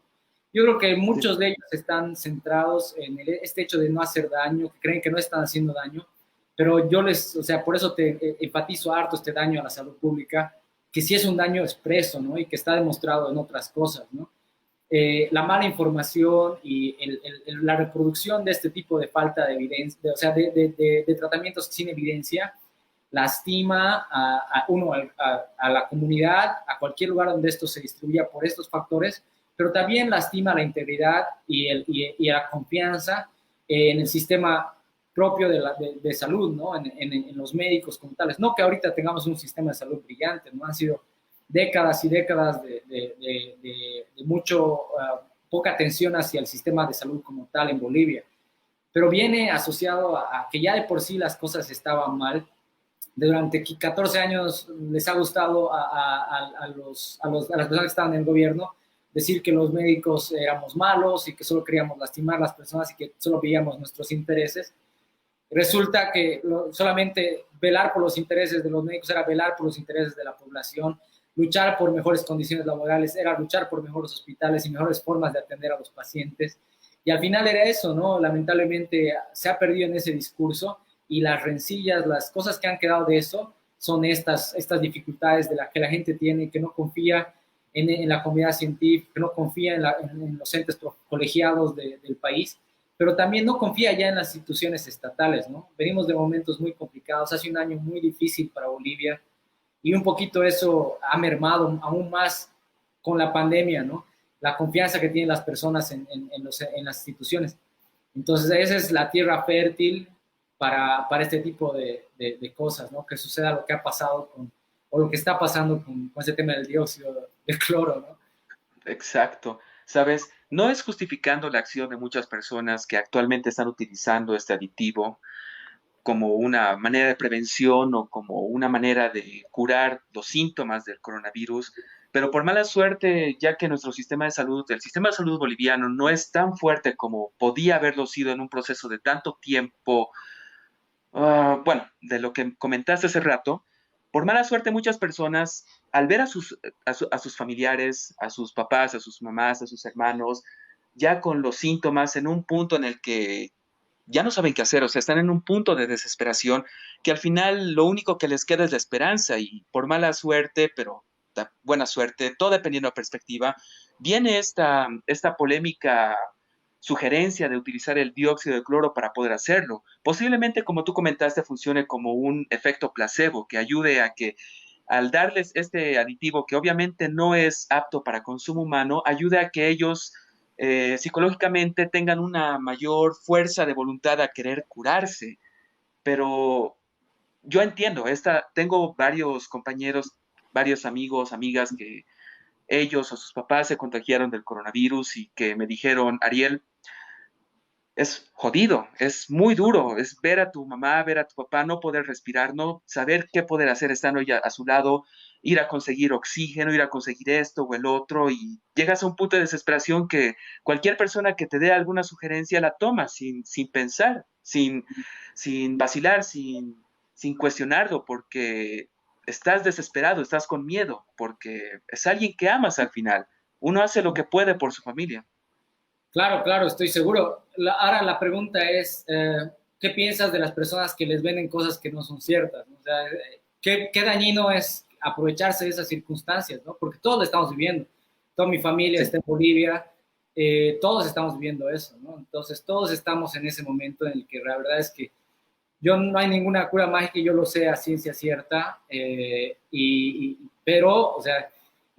Yo creo que muchos de ellos están centrados en este hecho de no hacer daño, que creen que no están haciendo daño, pero o sea, por eso te enfatizo harto este daño a la salud pública, que sí es un daño expreso, ¿no? Y que está demostrado en otras cosas, ¿no? La mala información y la reproducción de este tipo de falta de evidencia, o sea, de tratamientos sin evidencia, lastima a la comunidad, a cualquier lugar donde esto se distribuya por estos factores, pero también lastima la integridad y la confianza en el sistema propio de salud, ¿no? En los médicos como tales. No que ahorita tengamos un sistema de salud brillante, ¿no? Han sido décadas y décadas de poca atención hacia el sistema de salud como tal en Bolivia, pero viene asociado a que ya de por sí las cosas estaban mal. Durante 14 años les ha gustado a las personas que estaban en el gobierno decir que los médicos éramos malos y que solo queríamos lastimar a las personas y que solo veíamos nuestros intereses. Resulta que solamente velar por los intereses de los médicos era velar por los intereses de la población, luchar por mejores condiciones laborales, era luchar por mejores hospitales y mejores formas de atender a los pacientes. Y al final era eso, ¿no? Lamentablemente se ha perdido en ese discurso y las rencillas, las cosas que han quedado de eso son estas dificultades de las que la gente tiene, que no confía en la comunidad científica, que no confía en los entes colegiados del país, pero también no confía ya en las instituciones estatales, ¿no? Venimos de momentos muy complicados, hace un año muy difícil para Bolivia, y un poquito eso ha mermado aún más con la pandemia, ¿no? La confianza que tienen las personas en las instituciones. Entonces, esa es la tierra fértil para este tipo de cosas, ¿no? Que suceda lo que ha pasado o lo que está pasando con ese tema del dióxido de cloro, ¿no? Exacto. Sabes, no es justificando la acción de muchas personas que actualmente están utilizando este aditivo como una manera de prevención o como una manera de curar los síntomas del coronavirus, pero por mala suerte, ya que nuestro sistema de salud, el sistema de salud boliviano no es tan fuerte como podía haberlo sido en un proceso de tanto tiempo, bueno, de lo que comentaste hace rato, por mala suerte muchas personas, al ver a sus familiares, a sus papás, a sus mamás, a sus hermanos, ya con los síntomas en un punto en el que ya no saben qué hacer, o sea, están en un punto de desesperación que al final lo único que les queda es la esperanza y por mala suerte, pero buena suerte, todo dependiendo de la perspectiva, viene esta polémica sugerencia de utilizar el dióxido de cloro para poder hacerlo. Posiblemente, como tú comentaste, funcione como un efecto placebo que ayude a que al darles este aditivo que obviamente no es apto para consumo humano, ayude a que ellos psicológicamente tengan una mayor fuerza de voluntad a querer curarse. Pero yo entiendo, tengo varios compañeros, varios amigos, amigas que ellos o sus papás se contagiaron del coronavirus y que me dijeron, Ariel, es jodido, es muy duro, es ver a tu mamá, ver a tu papá, no poder respirar, no saber qué poder hacer estando ella a su lado, ir a conseguir oxígeno, ir a conseguir esto o el otro, y llegas a un punto de desesperación que cualquier persona que te dé alguna sugerencia la toma sin pensar, sin vacilar, sin cuestionarlo, porque estás desesperado, estás con miedo, porque es alguien que amas al final. Uno hace lo que puede por su familia. Claro, claro, estoy seguro. Ahora la pregunta es, ¿qué piensas de las personas que les venden cosas que no son ciertas, ¿no? O sea, ¿qué dañino es aprovecharse de esas circunstancias, ¿no? Porque todos lo estamos viviendo. Toda mi familia Sí, está en Bolivia, todos estamos viviendo eso, ¿no? Entonces, todos estamos en ese momento en el que la verdad es que yo no hay ninguna cura mágica, yo lo sé a ciencia cierta, pero, o sea,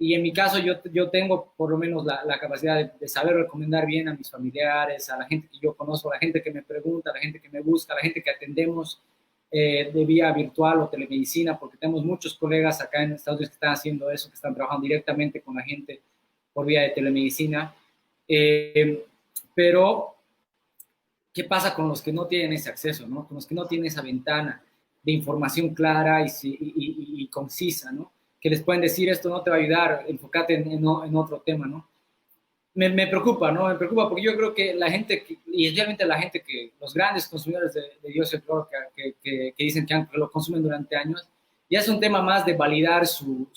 y en mi caso yo tengo por lo menos la capacidad de saber recomendar bien a mis familiares, a la gente que yo conozco, a la gente que me pregunta, a la gente que me busca, a la gente que atendemos de vía virtual o telemedicina, porque tenemos muchos colegas acá en Estados Unidos que están haciendo eso, que están trabajando directamente con la gente por vía de telemedicina. Eh, pero ¿qué pasa con los que no tienen ese acceso, ¿no? Con los que no tienen esa ventana de información clara y concisa, ¿no? Que les pueden decir esto no te va a ayudar, enfócate en otro tema, ¿no? Me preocupa, ¿no? Me preocupa porque yo creo que la gente, y especialmente la gente que, los grandes consumidores de dióxido de cloro que dicen que lo consumen durante años, ya es un tema más de validar su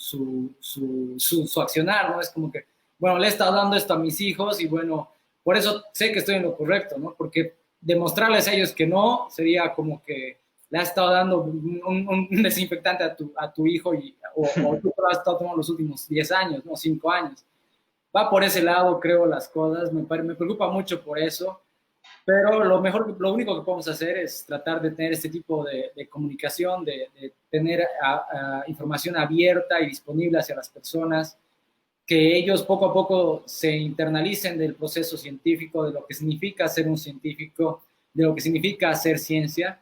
accionar, ¿no? Es como que, bueno, le he estado dando esto a mis hijos y bueno, por eso sé que estoy en lo correcto, ¿no? Porque demostrarles a ellos que no sería como que le has estado dando un desinfectante a tu hijo o tú lo has estado tomando los últimos 10 años, ¿no? 5 años. Va por ese lado, creo, las cosas. Me preocupa mucho por eso. Pero lo único que podemos hacer es tratar de tener este tipo de comunicación, de tener información abierta y disponible hacia las personas, que ellos poco a poco se internalicen del proceso científico, de lo que significa ser un científico, de lo que significa hacer ciencia,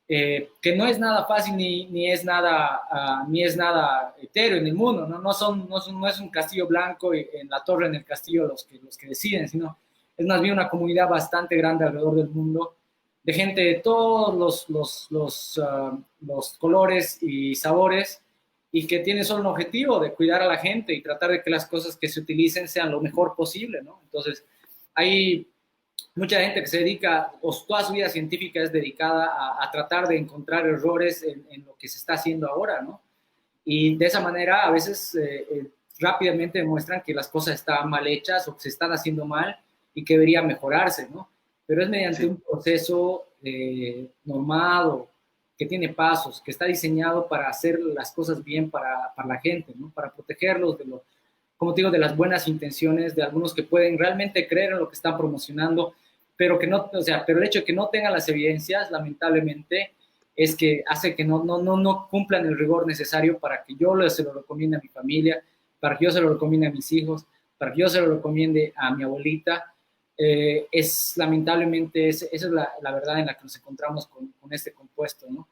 que no es nada fácil ni es nada etéreo en el mundo, ¿no? No es un castillo blanco y en la torre, en el castillo los que deciden, sino es más bien una comunidad bastante grande alrededor del mundo, de gente de todos los colores y sabores, y que tiene solo un objetivo de cuidar a la gente y tratar de que las cosas que se utilicen sean lo mejor posible, ¿no? Entonces, hay mucha gente que se dedica, o toda su vida científica es dedicada a tratar de encontrar errores en lo que se está haciendo ahora, ¿no? Y de esa manera a veces rápidamente demuestran que las cosas están mal hechas o que se están haciendo mal y que debería mejorarse, ¿no? Pero es mediante sí, un proceso normado, que tiene pasos, que está diseñado para hacer las cosas bien para la gente, ¿no? Para protegerlos de lo, como te digo, de las buenas intenciones de algunos que pueden realmente creer en lo que están promocionando, pero que no, o sea, pero el hecho de que no tengan las evidencias, lamentablemente, es que hace que no cumplan el rigor necesario para que yo se lo recomiende a mi familia, para que yo se lo recomiende a mis hijos, para que yo se lo recomiende a mi abuelita. Es lamentablemente, esa es la verdad en la que nos encontramos con este compuesto, ¿no?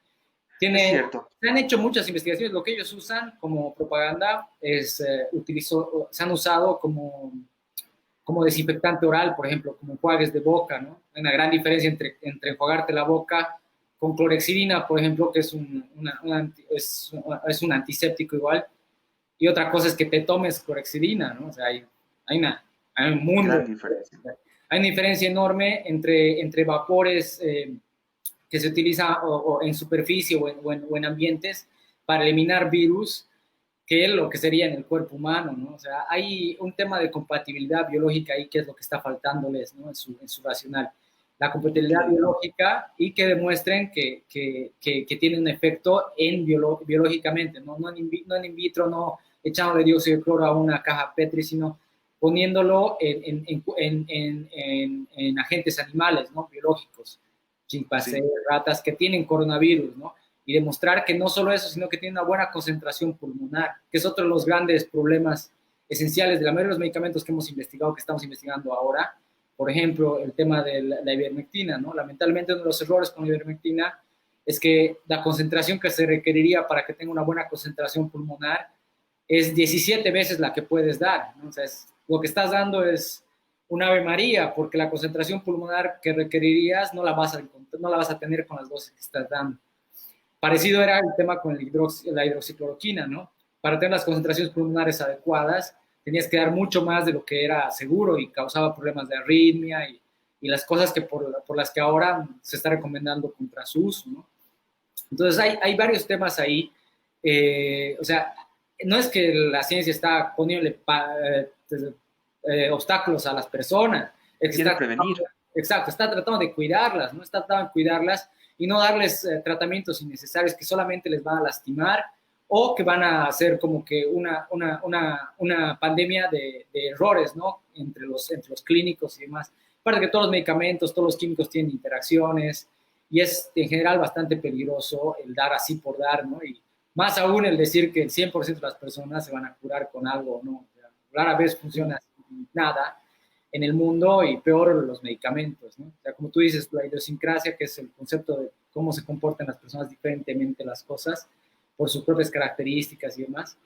es cierto. Se han hecho muchas investigaciones, lo que ellos usan como propaganda es, se han usado como desinfectante oral, por ejemplo, como enjuagues de boca, ¿no? Hay una gran diferencia entre enjuagarte la boca con clorexidina, por ejemplo, que es es un antiséptico igual, y otra cosa es que te tomes clorexidina, ¿no? O sea, hay un mundo, Gran diferencia. hay una diferencia enorme entre vapores que se utiliza o en superficie o en ambientes para eliminar virus, que es lo que sería en el cuerpo humano, ¿no? O sea, hay un tema de compatibilidad biológica ahí que es lo que está faltándoles, ¿no? En su racional. La compatibilidad Sí, biológica y que demuestren que tiene un efecto biológicamente, ¿no? No en in vitro, no echándole dióxido de cloro a una caja Petri, sino poniéndolo en agentes animales, ¿no? Biológicos, chimpancés, Sí, ratas, que tienen coronavirus, ¿no? Y demostrar que no solo eso, sino que tiene una buena concentración pulmonar, que es otro de los grandes problemas esenciales de la mayoría de los medicamentos que hemos investigado, que estamos investigando ahora. Por ejemplo, el tema de la ivermectina, ¿no? Lamentablemente uno de los errores con la ivermectina es que la concentración que se requeriría para que tenga una buena concentración pulmonar es 17 veces la que puedes dar, ¿no? O sea, lo que estás dando es un Ave María, porque la concentración pulmonar que requerirías no la vas a tener con las dosis que estás dando. Parecido era el tema con la hidroxicloroquina, ¿no? Para tener las concentraciones pulmonares adecuadas, tenías que dar mucho más de lo que era seguro y causaba problemas de arritmia y las cosas que por las que ahora se está recomendando contra su uso, ¿no? Entonces hay varios temas ahí. O sea, no es que la ciencia está poniéndole obstáculos a las personas, es que quiere está, prevenir. exacto, está tratando de cuidarlas, ¿no? Está tratando de cuidarlas y no darles tratamientos innecesarios que solamente les van a lastimar o que van a hacer como que una pandemia de errores, ¿no? Entre los clínicos y demás. Aparte que todos los medicamentos, todos los químicos tienen interacciones y es en general bastante peligroso el dar así por dar, ¿no? Y más aún el decir que el 100% de las personas se van a curar con algo, ¿no? O sea, rara vez funciona así, nada en el mundo y peor los medicamentos, ¿no? O sea, como tú dices, la idiosincrasia, que es el concepto de cómo se comportan las personas diferentemente las cosas por sus propias características y demás.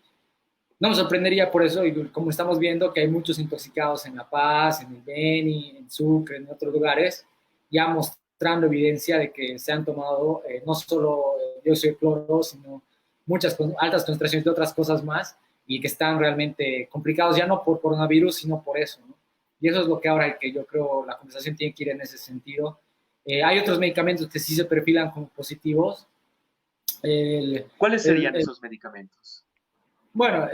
No me sorprendería por eso, y como estamos viendo que hay muchos intoxicados en La Paz, en el Beni, en Sucre, en otros lugares, ya mostrando evidencia de que se han tomado no solo dióxido de cloro, sino muchas altas concentraciones de otras cosas más, y que están realmente complicados ya no por coronavirus, sino por eso, ¿no? Y eso es lo que ahora que yo creo la conversación tiene que ir en ese sentido. Hay otros medicamentos que sí se perfilan como positivos. El, ¿Cuáles el, serían el, esos medicamentos? bueno,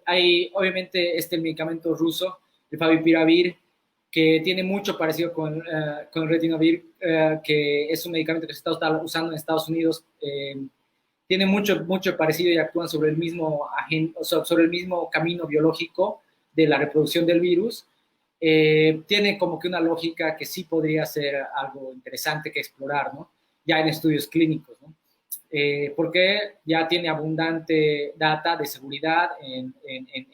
hay obviamente el medicamento ruso, el favipiravir, que tiene mucho parecido con el retinavir, que es un medicamento que se está usando en Estados Unidos. Tiene mucho parecido y actúan sobre el mismo sobre el mismo camino biológico de la reproducción del virus. Tiene como que una lógica que sí podría ser algo interesante que explorar, ¿no? Ya en estudios clínicos, ¿no? Porque ya tiene abundante data de seguridad en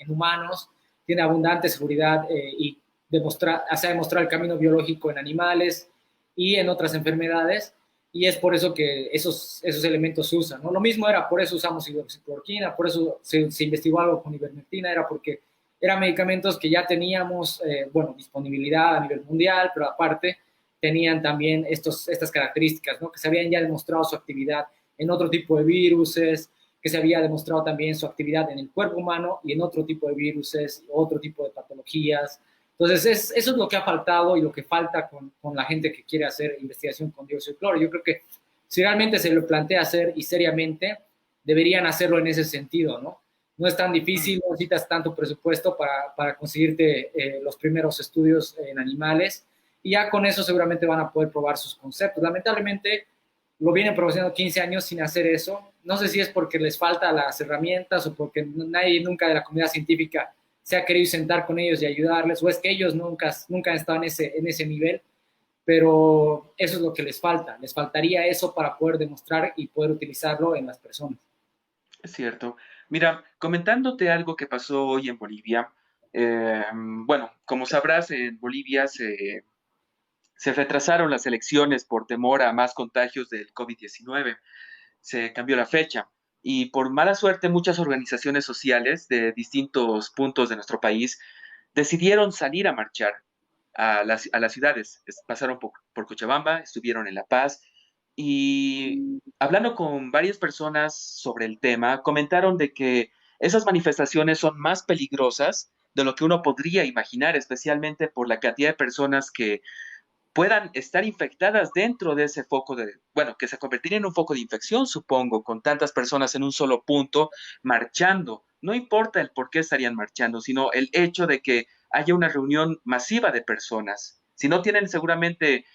humanos, tiene abundante seguridad y se ha demostrado el camino biológico en animales y en otras enfermedades, y es por eso que esos elementos se usan, ¿no? Lo mismo era, por eso usamos hidroxicloroquina, por eso se investigó algo con ivermectina, era porque eran medicamentos que ya teníamos, disponibilidad a nivel mundial, pero aparte tenían también estas características, ¿no? Que se habían ya demostrado su actividad en otro tipo de viruses, que se había demostrado también su actividad en el cuerpo humano y en otro tipo de viruses, otro tipo de patologías. Entonces, eso es lo que ha faltado y lo que falta con la gente que quiere hacer investigación con dióxido de cloro. Yo creo que si realmente se lo plantea hacer y seriamente, deberían hacerlo en ese sentido, ¿no? No es tan difícil, no necesitas tanto presupuesto para conseguirte los primeros estudios en animales y ya con eso seguramente van a poder probar sus conceptos. Lamentablemente, lo vienen promocionando 15 años sin hacer eso. No sé si es porque les falta las herramientas o porque nadie nunca de la comunidad científica se ha querido sentar con ellos y ayudarles, o es que ellos nunca han estado en ese nivel, pero eso es lo que les falta. Les faltaría eso para poder demostrar y poder utilizarlo en las personas. Es cierto. Mira, comentándote algo que pasó hoy en Bolivia, bueno, como sabrás, en Bolivia se retrasaron las elecciones por temor a más contagios del COVID-19. Se cambió la fecha y por mala suerte muchas organizaciones sociales de distintos puntos de nuestro país decidieron salir a marchar a las ciudades. Pasaron por Cochabamba, estuvieron en La Paz y hablando con varias personas sobre el tema, comentaron de que esas manifestaciones son más peligrosas de lo que uno podría imaginar, especialmente por la cantidad de personas que puedan estar infectadas dentro de ese foco bueno, que se convertiría en un foco de infección, supongo, con tantas personas en un solo punto marchando. No importa el por qué estarían marchando, sino el hecho de que haya una reunión masiva de personas. Si no tienen seguramente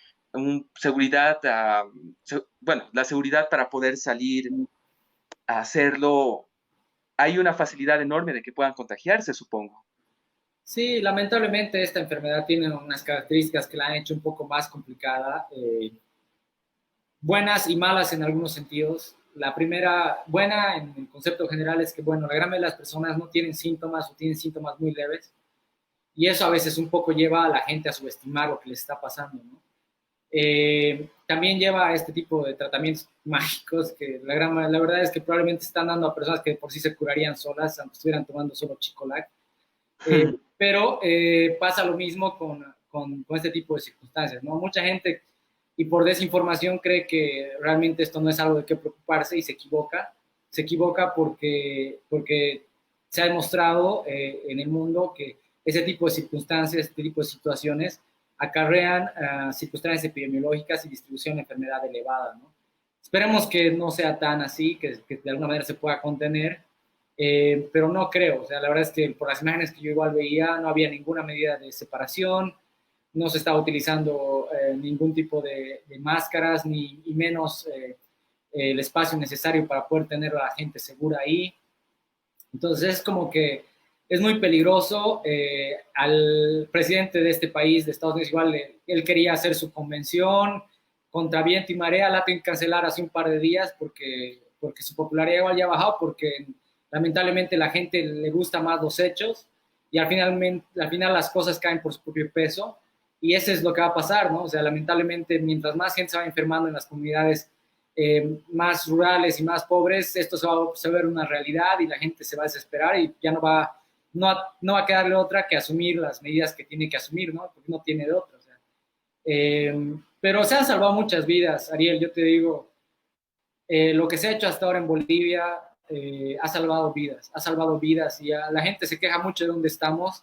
seguridad, bueno, la seguridad para poder salir a hacerlo, hay una facilidad enorme de que puedan contagiarse, supongo. Sí, lamentablemente esta enfermedad tiene unas características que la han hecho un poco más complicada, buenas y malas en algunos sentidos. La primera, buena en el concepto general, es que, bueno, la gran mayoría de las personas no tienen síntomas o tienen síntomas muy leves, y eso a veces un poco lleva a la gente a subestimar lo que les está pasando, ¿no? También lleva a este tipo de tratamientos mágicos que la verdad es que probablemente están dando a personas que por sí se curarían solas, aunque estuvieran tomando solo Chicolac. Pero pasa lo mismo con este tipo de circunstancias, ¿no? Mucha gente, y por desinformación, cree que realmente esto no es algo de qué preocuparse y se equivoca. Se equivoca porque se ha demostrado en el mundo que ese tipo de circunstancias, este tipo de situaciones acarrean circunstancias epidemiológicas y distribución de enfermedad elevada, ¿no? Esperemos que no sea tan así, que de alguna manera se pueda contener, pero no creo. O sea, la verdad es que por las imágenes que yo igual veía, no había ninguna medida de separación, no se estaba utilizando ningún tipo de máscaras, ni y menos el espacio necesario para poder tener a la gente segura ahí. Entonces es como que es muy peligroso. Al presidente de este país, de Estados Unidos, igual él quería hacer su convención contra viento y marea, la tienen que cancelar hace un par de días porque su popularidad igual ya ha bajado, porque lamentablemente la gente le gusta más los hechos y al final las cosas caen por su propio peso, y eso es lo que va a pasar, ¿no? O sea, lamentablemente mientras más gente se va enfermando en las comunidades más rurales y más pobres, esto se va a ver una realidad y la gente se va a desesperar y ya no va a quedarle otra que asumir las medidas que tiene que asumir, ¿no? Porque no tiene de otra. O sea, pero se han salvado muchas vidas, Ariel, yo te digo, lo que se ha hecho hasta ahora en Bolivia ha salvado vidas, y la gente se queja mucho de dónde estamos,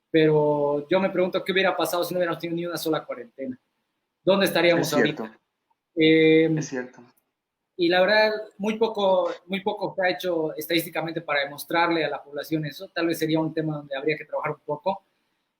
pero yo me pregunto qué hubiera pasado si no hubiéramos tenido ni una sola cuarentena. ¿Dónde Es estaríamos ahorita? cierto, Eh, es cierto. y la verdad, muy poco se ha hecho estadísticamente para demostrarle a la población eso. Tal vez sería un tema donde habría que trabajar un poco,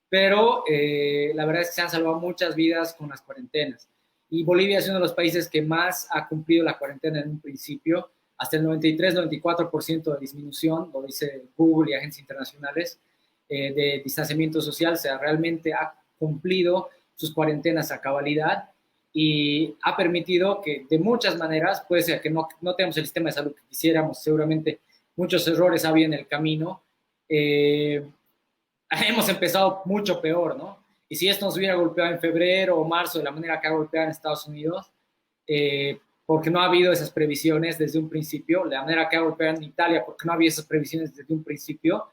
pero la verdad es que se han salvado muchas vidas con las cuarentenas. Y Bolivia es uno de los países que más ha cumplido la cuarentena en un principio, hasta el 93-94% de disminución, lo dice Google y agencias internacionales, de distanciamiento social. O sea, realmente ha cumplido sus cuarentenas a cabalidad y ha permitido que de muchas maneras, puede ser que no tenemos el sistema de salud que quisiéramos, seguramente muchos errores había en el camino, hemos empezado mucho peor, ¿no? Y si esto nos hubiera golpeado en febrero o marzo de la manera que ha golpeado en Estados Unidos, porque no ha habido esas previsiones desde un principio, de la manera que ha golpeado en Italia, porque no había esas previsiones desde un principio,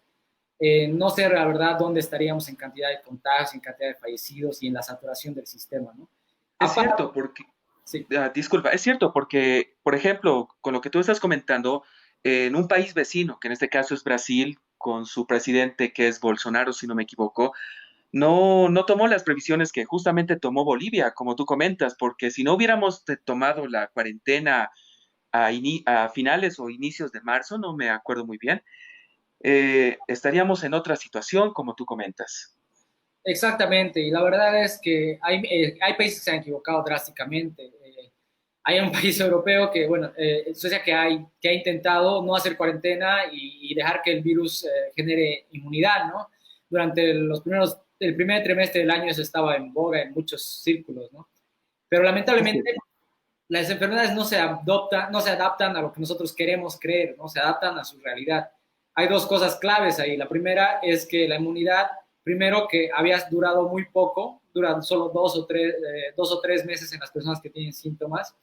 no sé la verdad dónde estaríamos en cantidad de contagios, en cantidad de fallecidos y en la saturación del sistema, ¿no? Es Aparte, cierto, porque, sí. disculpa, es cierto, porque, por ejemplo, con lo que tú estás comentando, en un país vecino, que en este caso es Brasil, con su presidente que es Bolsonaro, si no me equivoco, no tomó las previsiones que justamente tomó Bolivia, como tú comentas, porque si no hubiéramos tomado la cuarentena a finales o inicios de marzo, no me acuerdo muy bien, estaríamos en otra situación, como tú comentas. Exactamente, y la verdad es que hay países que se han equivocado drásticamente. Hay un país europeo que, bueno, Suecia, que ha intentado no hacer cuarentena y dejar que el virus genere inmunidad, ¿no? Durante el primer trimestre del año eso estaba en boga en muchos círculos, ¿no? Pero Es lamentablemente cierto. las enfermedades no se adaptan a lo que nosotros queremos creer, no se adaptan a su realidad. Hay dos cosas claves ahí. La primera es que la inmunidad, primero, que había durado muy poco, duran solo 2 o 3 meses en las personas que tienen síntomas,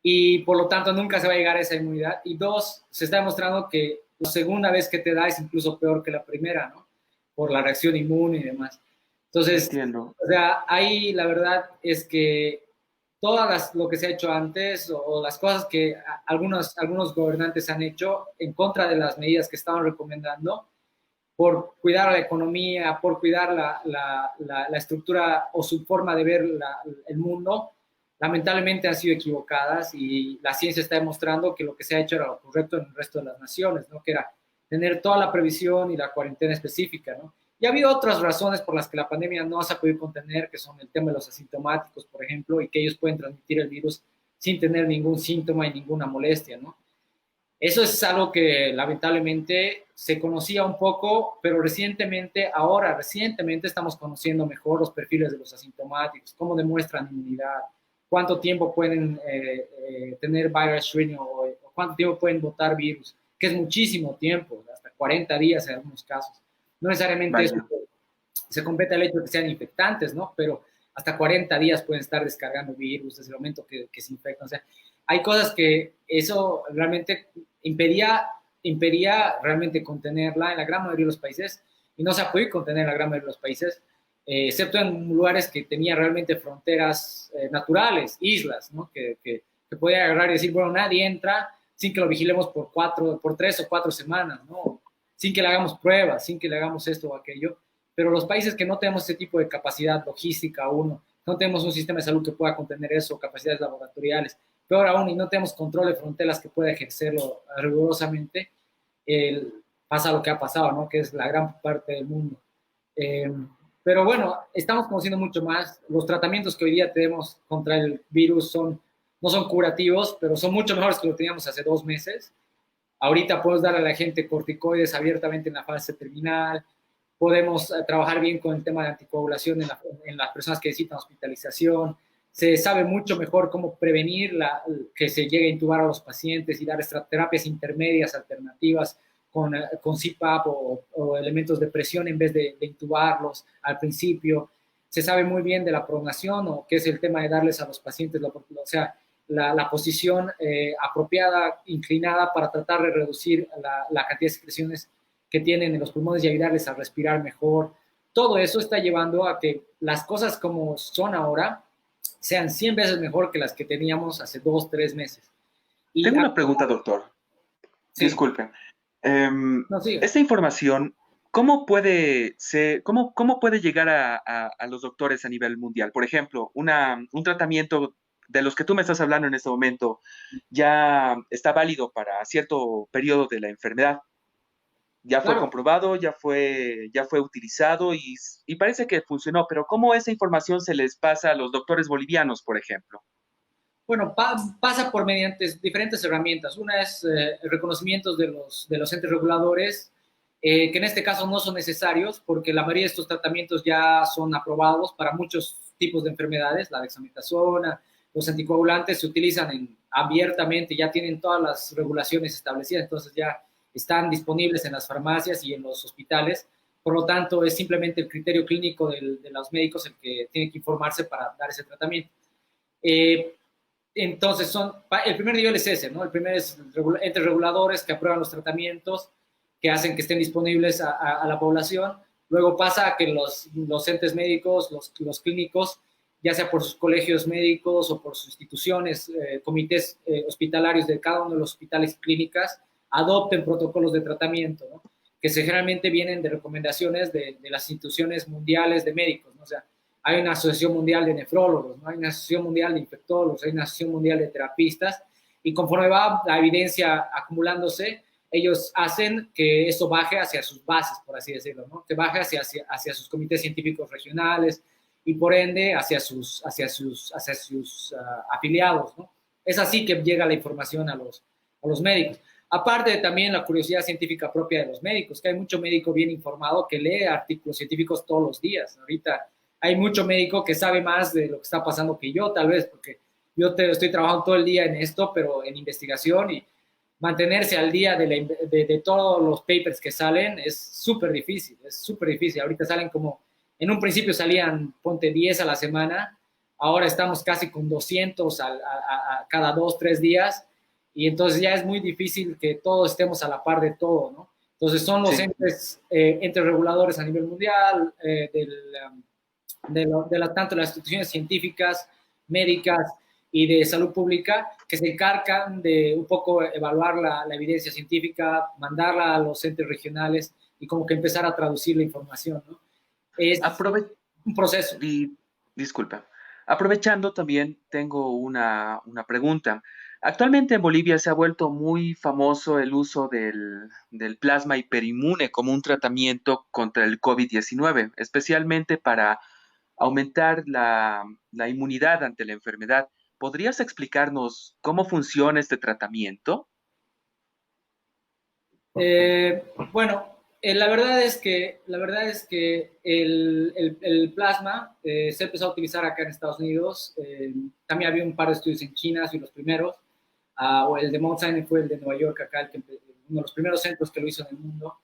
y por lo tanto nunca se va a llegar a esa inmunidad. Y dos, se está demostrando que la segunda vez que te da es incluso peor que la primera, ¿no? Por la reacción inmune y demás. Entonces, Entiendo. o sea, ahí la verdad es que lo que se ha hecho antes, o las cosas que algunos gobernantes han hecho en contra de las medidas que estaban recomendando, por cuidar la economía, por cuidar la estructura o su forma de ver el mundo, lamentablemente han sido equivocadas, y la ciencia está demostrando que lo que se ha hecho era lo correcto en el resto de las naciones, ¿no? Que era tener toda la previsión y la cuarentena específica, ¿no? Y ha habido otras razones por las que la pandemia no se ha podido contener, que son el tema de los asintomáticos, por ejemplo, y que ellos pueden transmitir el virus sin tener ningún síntoma y ninguna molestia, ¿no? Eso es algo que lamentablemente se conocía un poco, pero recientemente estamos conociendo mejor los perfiles de los asintomáticos, cómo demuestran inmunidad, cuánto tiempo pueden tener viral screening o cuánto tiempo pueden botar virus, que es muchísimo tiempo, hasta 40 días en algunos casos. No necesariamente eso Vaya, se compete al hecho de que sean infectantes, ¿no? Pero hasta 40 días pueden estar descargando virus desde el momento que se infectan. O sea, hay cosas que eso realmente impedía realmente contenerla en la gran mayoría de los países y no se ha podido contener en la gran mayoría de los países, excepto en lugares que tenían realmente fronteras naturales, islas, ¿no? Que podía agarrar y decir, bueno, nadie entra sin que lo vigilemos por 3 o 4 semanas, ¿no? Sin que le hagamos pruebas, sin que le hagamos esto o aquello. Pero los países que no tenemos ese tipo de capacidad logística aún, no tenemos un sistema de salud que pueda contener eso, capacidades laboratoriales, peor aún, y no tenemos control de fronteras que pueda ejercerlo rigurosamente, pasa lo que ha pasado, ¿no? Que es la gran parte del mundo. Eh, pero bueno, estamos conociendo mucho más. Los tratamientos que hoy día tenemos contra el virus no son curativos, pero son mucho mejores que lo que teníamos hace 2 meses. Ahorita podemos dar a la gente corticoides abiertamente en la fase terminal, podemos trabajar bien con el tema de anticoagulación en las personas que necesitan hospitalización, se sabe mucho mejor cómo prevenir que se llegue a intubar a los pacientes y dar terapias intermedias alternativas con CPAP o elementos de presión en vez de intubarlos al principio. Se sabe muy bien de la pronación, o que es el tema de darles a los pacientes, o sea, la posición apropiada, inclinada, para tratar de reducir la cantidad de secreciones que tienen en los pulmones y ayudarles a respirar mejor. Todo eso está llevando a que las cosas como son ahora sean 100 veces mejor que las que teníamos hace 2, 3 meses. Y tengo una pregunta, doctor. sí, Disculpe. no sigue. Esta información, ¿cómo puede ser, cómo puede llegar a los doctores a nivel mundial? Por ejemplo, un tratamiento de los que tú me estás hablando en este momento ya está válido para cierto periodo de la enfermedad. Ya fue Claro, comprobado, ya fue utilizado y parece que funcionó, pero ¿cómo esa información se les pasa a los doctores bolivianos, por ejemplo? bueno, pasa por mediante diferentes herramientas. Una es el reconocimiento de los entes reguladores, que en este caso no son necesarios porque la mayoría de estos tratamientos ya son aprobados para muchos tipos de enfermedades. La dexametasona, los anticoagulantes se utilizan abiertamente, ya tienen todas las regulaciones establecidas, entonces ya están disponibles en las farmacias y en los hospitales. Por lo tanto, es simplemente el criterio clínico de los médicos el que tiene que informarse para dar ese tratamiento. Eh, entonces, el primer nivel es ese, ¿no? El primer es entes reguladores que aprueban los tratamientos, que hacen que estén disponibles a la población. Luego pasa a que los entes médicos, los clínicos, ya sea por sus colegios médicos o por sus instituciones, comités hospitalarios de cada uno de los hospitales y clínicas, adopten protocolos de tratamiento, ¿no? Que generalmente vienen de recomendaciones de las instituciones mundiales de médicos, ¿no? O sea, hay una asociación mundial de nefrólogos, ¿no? Hay una asociación mundial de infectólogos, hay una asociación mundial de terapistas, y conforme va la evidencia acumulándose, ellos hacen que eso baje hacia sus bases, por así decirlo, ¿no? Que baje hacia sus comités científicos regionales y por ende hacia sus afiliados, ¿no? Es así que llega la información a los médicos. Aparte de también la curiosidad científica propia de los médicos, que hay mucho médico bien informado que lee artículos científicos todos los días. Ahorita hay mucho médico que sabe más de lo que está pasando que yo, tal vez, porque yo estoy trabajando todo el día en esto, pero en investigación, y mantenerse al día de todos los papers que salen es súper difícil, es súper difícil. Ahorita salen en un principio salían, ponte 10 a la semana, ahora estamos casi con 200 a cada 2, 3 días, y entonces ya es muy difícil que todos estemos a la par de todo, ¿no? Entonces son los Sí. entes reguladores a nivel mundial, tanto las instituciones científicas, médicas y de salud pública, que se encargan de un poco evaluar la evidencia científica, mandarla a los entes regionales y como que empezar a traducir la información, ¿no? Es Aprove- un proceso. y, disculpa. Aprovechando también, tengo una pregunta. Actualmente en Bolivia se ha vuelto muy famoso el uso del plasma hiperinmune como un tratamiento contra el COVID-19, especialmente para aumentar la inmunidad ante la enfermedad. ¿Podrías explicarnos cómo funciona este tratamiento? Bueno, la verdad es que el plasma se empezó a utilizar acá en Estados Unidos. También había un par de estudios en China, así los primeros. O el de Mount Sinai fue el de Nueva York, acá, uno de los primeros centros que lo hizo en el mundo.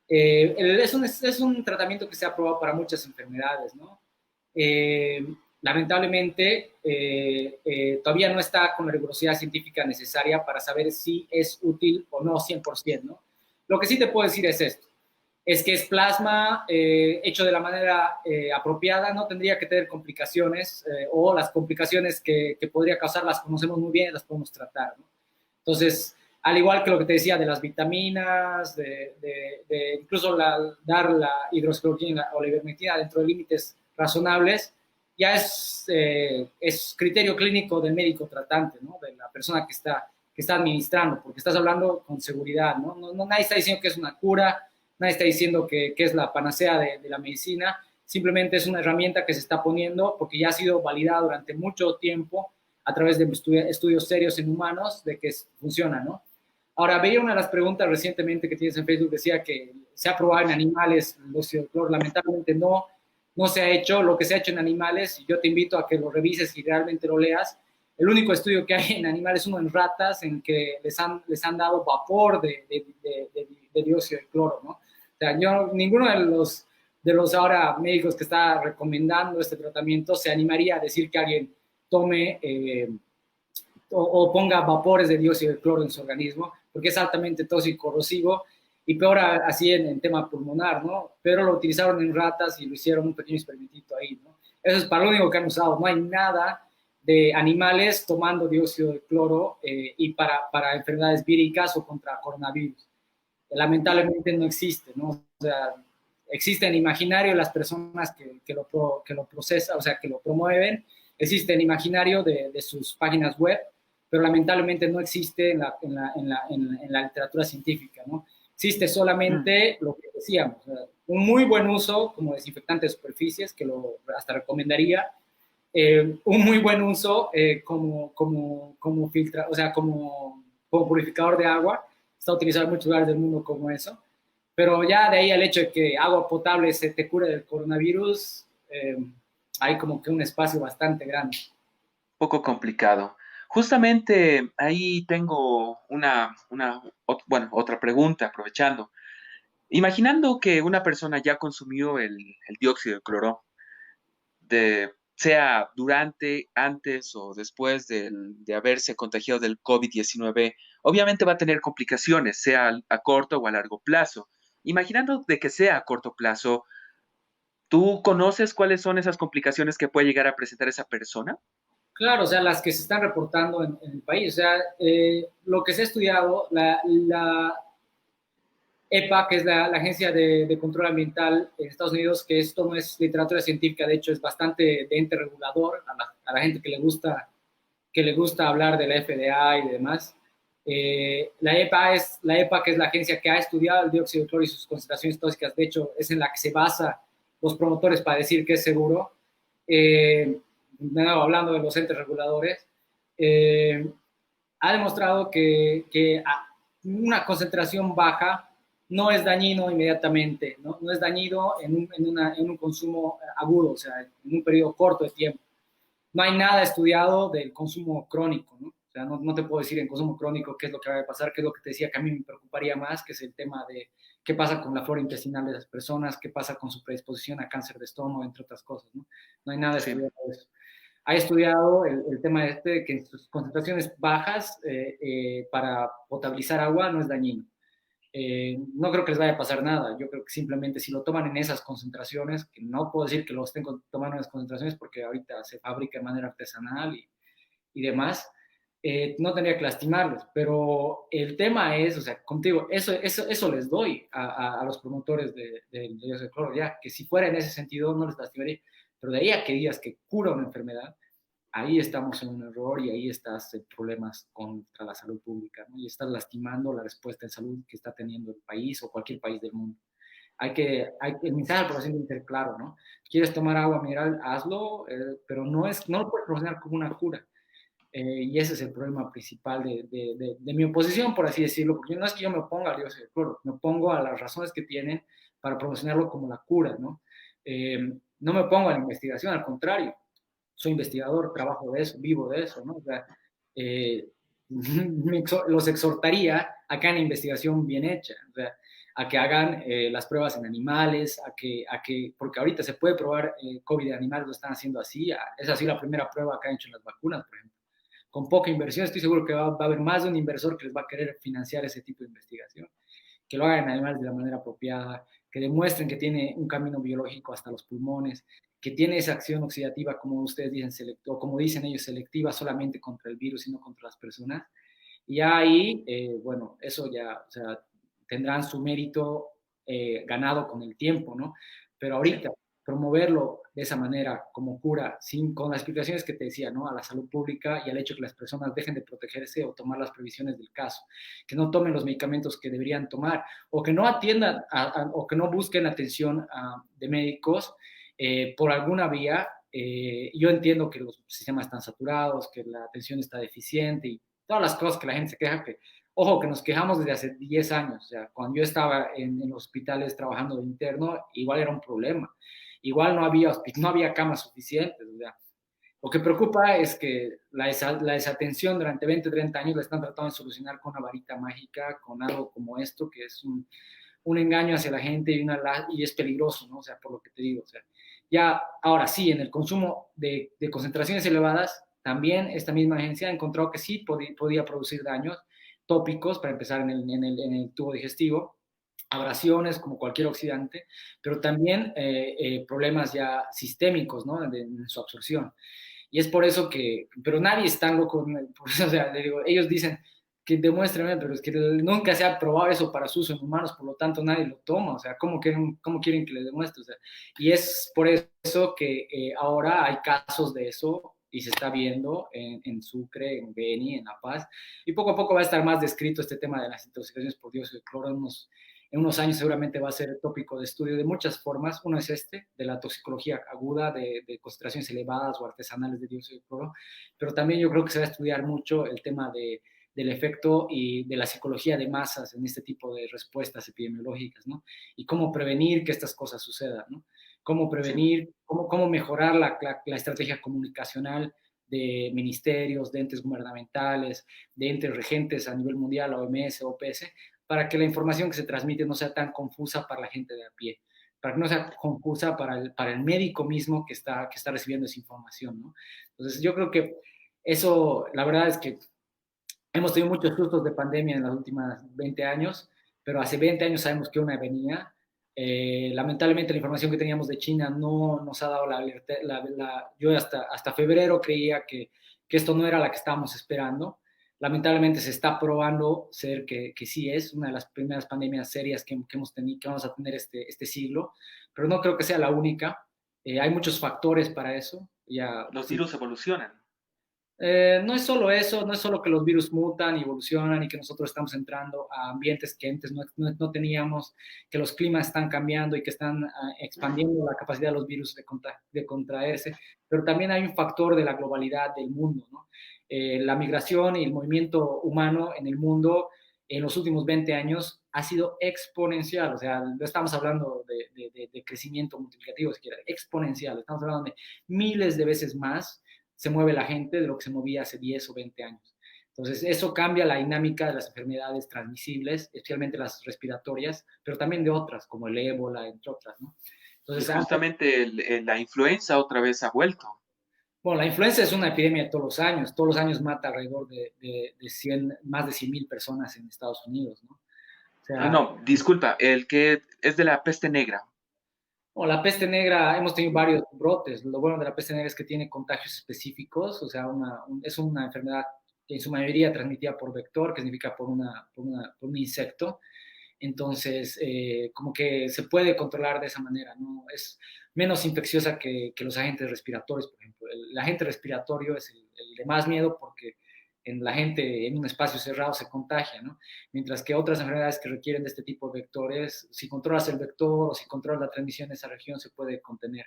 Es un tratamiento que se ha probado para muchas enfermedades, ¿no? Lamentablemente, todavía no está con la rigurosidad científica necesaria para saber si es útil o no 100%, ¿no? Lo que sí te puedo decir es esto, es que es plasma hecho de la manera apropiada, no tendría que tener complicaciones, o las complicaciones que podría causar las conocemos muy bien, las podemos tratar, ¿no? Entonces, al igual que lo que te decía de las vitaminas, de incluso dar la hidroxicloroquina o la ivermectina dentro de límites razonables, ya es criterio clínico del médico tratante, ¿no? De la persona que está administrando, porque estás hablando con seguridad, ¿no? Nadie está diciendo que es una cura, nadie está diciendo que es la panacea de la medicina, simplemente es una herramienta que se está poniendo porque ya ha sido validada durante mucho tiempo a través de estudios serios en humanos de que funciona, ¿no? Ahora, veía una de las preguntas recientemente que tienes en Facebook, decía que se ha probado en animales el óxido de cloro. Lamentablemente no se ha hecho. Lo que se ha hecho en animales, y yo te invito a que lo revises y realmente lo leas, el único estudio que hay en animales es uno en ratas, en que les han dado vapor de dióxido de cloro, ¿no? O sea, ninguno de los ahora médicos que está recomendando este tratamiento se animaría a decir que alguien tome o ponga vapores de dióxido de cloro en su organismo, porque es altamente tóxico, corrosivo, y peor así en tema pulmonar, ¿no? Pero lo utilizaron en ratas y lo hicieron un pequeño experimentito ahí, ¿no? Eso es para lo único que han usado. No hay nada de animales tomando dióxido de cloro y para enfermedades víricas o contra coronavirus. Lamentablemente no existe, ¿no? O sea, existe en imaginario las personas que lo procesan, o sea, que lo promueven, existe en imaginario de sus páginas web, pero lamentablemente no existe en la literatura científica, ¿no? Existe solamente lo que decíamos, o sea, un muy buen uso como desinfectante de superficies, que hasta recomendaría, un muy buen uso o sea, como purificador de agua, está utilizado en muchos lugares del mundo como eso, pero ya de ahí al hecho de que agua potable se te cure del coronavirus, hay como que un espacio bastante grande. Poco complicado. Justamente ahí tengo bueno, otra pregunta, aprovechando. Imaginando que una persona ya consumió el dióxido de cloro, sea durante, antes o después de haberse contagiado del COVID-19, obviamente va a tener complicaciones, sea a corto o a largo plazo. Imaginando de que sea a corto plazo, ¿tú conoces cuáles son esas complicaciones que puede llegar a presentar esa persona? Claro, o sea, las que se están reportando en el país, o sea, lo que se ha estudiado, la EPA, que es la Agencia de Control Ambiental en Estados Unidos, que esto no es literatura científica, de hecho es bastante de ente regulador, a la gente que le gusta hablar de la FDA y demás. La EPA, que es la agencia que ha estudiado el dióxido de cloro y sus concentraciones tóxicas, de hecho es en la que se basa los promotores para decir que es seguro. Hablando de los entes reguladores, ha demostrado que una concentración baja no es dañino inmediatamente, no es dañino en un consumo agudo, o sea, en un periodo corto de tiempo. No hay nada estudiado del consumo crónico, ¿no? O sea, no te puedo decir en consumo crónico qué es lo que va a pasar, qué es lo que te decía que a mí me preocuparía más, que es el tema de qué pasa con la flora intestinal de las personas, qué pasa con su predisposición a cáncer de estómago, entre otras cosas, ¿no? No hay nada Sí. estudiado de eso. Ha estudiado el tema de que en sus concentraciones bajas para potabilizar agua no es dañino. No creo que les vaya a pasar nada. Yo creo que simplemente si lo toman en esas concentraciones, que no puedo decir que lo estén tomando en esas concentraciones porque ahorita se fabrica de manera artesanal y demás, no tendría que lastimarles. Pero el tema es, o sea, contigo, eso les doy a los promotores de dióxido de cloro, ya, que si fuera en ese sentido no les lastimaría. Pero de ahí a que digas que cura una enfermedad, ahí estamos en un error y ahí estás en problemas contra la salud pública, ¿no? Y estás lastimando la respuesta en salud que está teniendo el país o cualquier país del mundo. El mensaje de la población debe ser claro, ¿no? ¿Quieres tomar agua mineral? Hazlo, pero no lo puedes promocionar como una cura. Y ese es el problema principal de mi oposición, por así decirlo, porque no es que yo me oponga al dióxido de cloro, me opongo a las razones que tienen para promocionarlo como la cura, ¿no? No me opongo a la investigación, al contrario, soy investigador, trabajo de eso, vivo de eso, ¿no? O sea, eh, los exhortaría a que hagan investigación bien hecha, o sea, a que hagan las pruebas en animales, porque ahorita se puede probar COVID en animales, lo están haciendo así, es así la primera prueba que han hecho en las vacunas, por ejemplo. Con poca inversión, estoy seguro que va a haber más de un inversor que les va a querer financiar ese tipo de investigación, que lo hagan en animales de la manera apropiada, que demuestren que tiene un camino biológico hasta los pulmones, que tiene esa acción oxidativa, como ustedes dicen, o como dicen ellos, selectiva solamente contra el virus y no contra las personas. Y ahí, bueno, eso ya, o sea, tendrán su mérito ganado con el tiempo, ¿no? Pero Sí. ahorita, promoverlo de esa manera, como cura, con las explicaciones que te decía, ¿no? A la salud pública y al hecho que las personas dejen de protegerse o tomar las previsiones del caso, que no tomen los medicamentos que deberían tomar, o que no atiendan, o que no busquen atención de médicos por alguna vía. Yo entiendo que los sistemas están saturados, que la atención está deficiente y todas las cosas que la gente se queja, que, ojo, que nos quejamos desde hace 10 años, o sea, cuando yo estaba en los hospitales trabajando de interno, igual era un problema, igual no había camas suficientes, o sea, lo que preocupa es que la desatención durante 20, 30 años la están tratando de solucionar con una varita mágica, con algo como esto, que es un engaño hacia la gente y es peligroso, ¿no? O sea, por lo que te digo, o sea, ya ahora sí, en el consumo de concentraciones elevadas, también esta misma agencia ha encontrado que sí podía producir daños tópicos, para empezar en el tubo digestivo, abrasiones como cualquier oxidante, pero también problemas ya sistémicos, ¿no? En su absorción. Y es por eso pero nadie es tan loco, por eso, o sea, le digo, ellos dicen que demuéstrenme, pero es que nunca se ha probado eso para su uso en humanos, por lo tanto nadie lo toma, o sea, ¿cómo quieren que le demuestre? O sea, y es por eso que ahora hay casos de eso y se está viendo en Sucre, en Beni, en La Paz, y poco a poco va a estar más descrito este tema de las intoxicaciones por dióxido de cloro en unos años seguramente va a ser tópico de estudio de muchas formas. Uno es de la toxicología aguda, de concentraciones elevadas o artesanales de dióxido de cloro, pero también yo creo que se va a estudiar mucho el tema del efecto y de la psicología de masas en este tipo de respuestas epidemiológicas, ¿no? Y cómo prevenir que estas cosas sucedan, ¿no? Cómo Sí. prevenir, cómo mejorar la estrategia comunicacional de ministerios, de entes gubernamentales, de entes regentes a nivel mundial, OMS, OPS, para que la información que se transmite no sea tan confusa para la gente de a pie, para que no sea confusa para el médico mismo que está recibiendo esa información, ¿no? Entonces, yo creo que eso, la verdad es que hemos tenido muchos sustos de pandemia en los últimos 20 años, pero hace 20 años sabemos que una venía. Lamentablemente la información que teníamos de China no nos ha dado la alerta. Yo hasta febrero creía que esto no era la que estábamos esperando. Lamentablemente se está probando ser que sí es una de las primeras pandemias serias que hemos tenido, que vamos a tener este siglo, pero no creo que sea la única. Hay muchos factores para eso. Ya, Los sí, virus evolucionan. no es solo eso, no es solo que los virus mutan y evolucionan y que nosotros estamos entrando a ambientes que antes no teníamos, que los climas están cambiando y que están expandiendo la capacidad de los virus de contraerse, pero también hay un factor de la globalidad del mundo, ¿no? La migración y el movimiento humano en el mundo en los últimos 20 años ha sido exponencial, o sea, no estamos hablando de crecimiento multiplicativo siquiera, exponencial, estamos hablando de miles de veces más se mueve la gente de lo que se movía hace 10 o 20 años. Entonces, eso cambia la dinámica de las enfermedades transmisibles, especialmente las respiratorias, pero también de otras, como el ébola, entre otras, ¿no? Y Entonces, justamente la influenza otra vez ha vuelto. bueno, la influenza es una epidemia de todos los años mata alrededor más de 100,000 personas en Estados Unidos, ¿no? O sea, No, disculpa, el que es de la peste negra. bueno, la peste negra, hemos tenido varios brotes. Lo bueno de la peste negra es que tiene contagios específicos, o sea, es una enfermedad que en su mayoría transmitida por vector, que significa por un insecto. Entonces, como que se puede controlar de esa manera, ¿no? Es menos infecciosa que los agentes respiratorios, por ejemplo. El agente respiratorio es el de más miedo porque en la gente en un espacio cerrado se contagia, ¿no? Mientras que otras enfermedades que requieren de este tipo de vectores, si controlas el vector o si controlas la transmisión en esa región, se puede contener.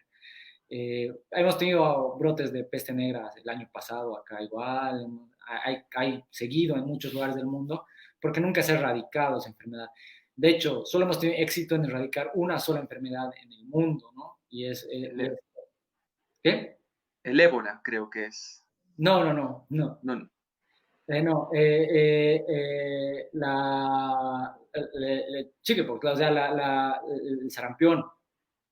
Hemos tenido brotes de peste negra el año pasado acá igual, hay seguido en muchos lugares del mundo, porque nunca se ha erradicado esa enfermedad. De hecho, solo hemos tenido éxito en erradicar una sola enfermedad en el mundo, ¿no? El, Y é- es ¿qué? el ébola, creo que es. No, no, no, no. No, no. No, chickenpox, o sea, el sarampión,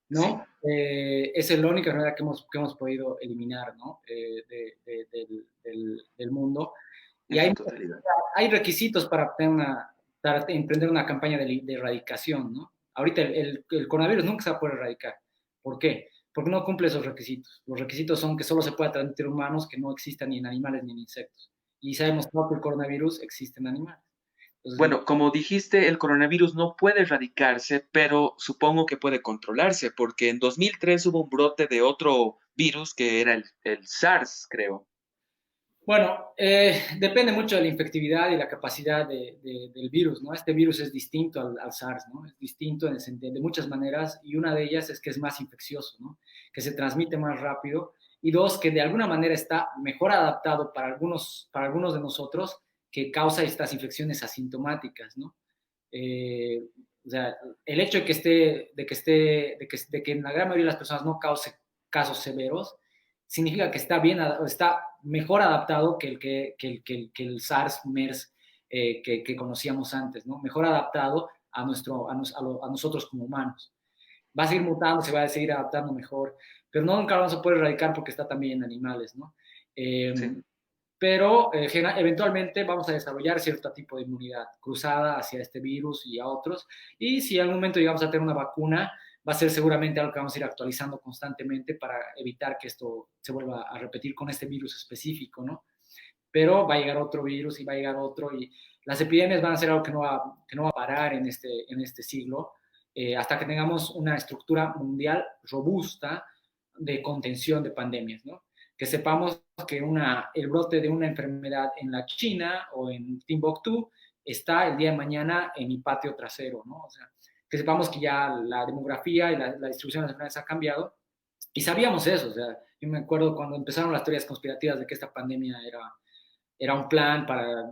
Sí, ¿no? Esa es la única enfermedad que hemos podido eliminar, ¿no? Del mundo. Y en su totalidad. hay requisitos para emprender una campaña de erradicación, ¿no? Ahorita el coronavirus nunca se va a poder erradicar. ¿Por qué? Porque no cumple esos requisitos. Los requisitos son que solo se pueda transmitir en humanos, que no existan ni en animales ni en insectos. Y se ha demostrado que el coronavirus existe en animales. Entonces, Bueno, como dijiste, el coronavirus no puede erradicarse, pero supongo que puede controlarse, porque en 2003 hubo un brote de otro virus que era el SARS, creo. bueno, depende mucho de la infectividad y la capacidad del virus, ¿no? Este virus es distinto al SARS, ¿no? Es distinto de muchas maneras y una de ellas es que es más infeccioso, ¿no? Que se transmite más rápido y dos, que de alguna manera está mejor adaptado para algunos de nosotros que causa estas infecciones asintomáticas, ¿no? Eh, o sea, el hecho de que en la gran mayoría de las personas no cause casos severos, significa que está está mejor adaptado que el SARS, MERS que conocíamos antes, ¿no? Mejor adaptado a nosotros como humanos. Va a seguir mutando, se va a seguir adaptando mejor, pero no nunca lo vamos a poder erradicar porque está también en animales, ¿no? Sí. Pero eventualmente vamos a desarrollar cierto tipo de inmunidad cruzada hacia este virus y a otros. Y si en algún momento llegamos a tener una vacuna, va a ser seguramente algo que vamos a ir actualizando constantemente para evitar que esto se vuelva a repetir con este virus específico, ¿no? Pero va a llegar otro virus y va a llegar otro y las epidemias van a ser algo que no va a parar en este siglo hasta que tengamos una estructura mundial robusta de contención de pandemias, ¿no? Que sepamos que el brote de una enfermedad en la China o en Timbuktu está el día de mañana en mi patio trasero, ¿no? O sea, que sepamos que ya la demografía y la distribución de las enfermedades ha cambiado y sabíamos eso, o sea, yo me acuerdo cuando empezaron las teorías conspirativas de que esta pandemia era un plan para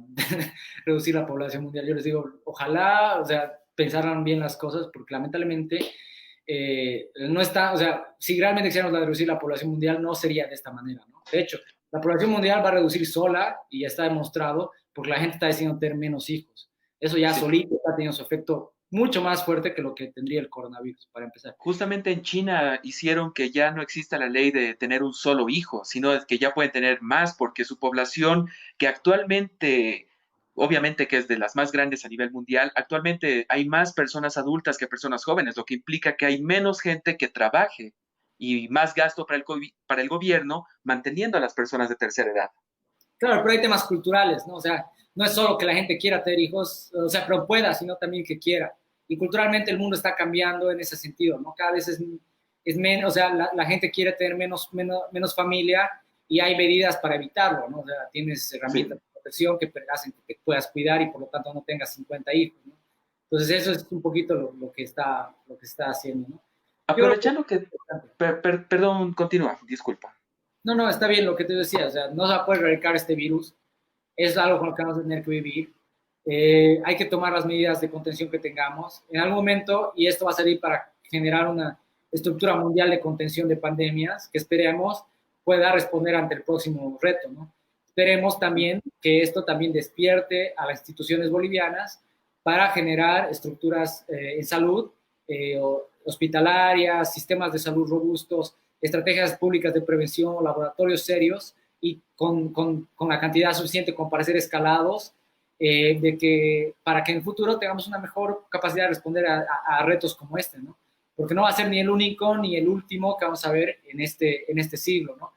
reducir la población mundial. Yo les digo, ojalá, o sea, pensaran bien las cosas, porque lamentablemente no está, o sea, si realmente quisiéramos reducir la población mundial, no sería de esta manera, ¿no? De hecho, la población mundial va a reducir sola y ya está demostrado porque la gente está decidiendo tener menos hijos. Eso ya Sí. solito está teniendo su efecto mucho más fuerte que lo que tendría el coronavirus, para empezar. Justamente en China hicieron que ya no exista la ley de tener un solo hijo, sino que ya pueden tener más porque su población, que actualmente, obviamente que es de las más grandes a nivel mundial, actualmente hay más personas adultas que personas jóvenes, lo que implica que hay menos gente que trabaje y más gasto para para el gobierno manteniendo a las personas de tercera edad. Claro, pero hay temas culturales, ¿no? O sea, no es solo que la gente quiera tener hijos, o sea, pero pueda, sino también que quiera. Y culturalmente el mundo está cambiando en ese sentido, ¿no? Cada vez es menos, o sea, la gente quiere tener menos familia y hay medidas para evitarlo, ¿no? O sea, tienes herramientas Sí. de protección que hacen que te puedas cuidar y por lo tanto no tengas 50 hijos, ¿no? Entonces eso es un poquito lo que está haciendo, ¿no? Yo creo que Aprovechando que, perdón, continúa, disculpa. no, no, está bien lo que te decía, o sea, no se va a poder erradicar este virus, es algo con lo que vamos a tener que vivir. Hay que tomar las medidas de contención que tengamos. En algún momento, y esto va a servir para generar una estructura mundial de contención de pandemias que esperemos pueda responder ante el próximo reto, ¿no? Esperemos también que esto también despierte a las instituciones bolivianas para generar estructuras en salud, hospitalarias, sistemas de salud robustos, estrategias públicas de prevención, laboratorios serios y con la cantidad suficiente como para ser escalados, para que en el futuro tengamos una mejor capacidad de responder a retos como este, ¿no? Porque no va a ser ni el único ni el último que vamos a ver en este siglo, ¿no?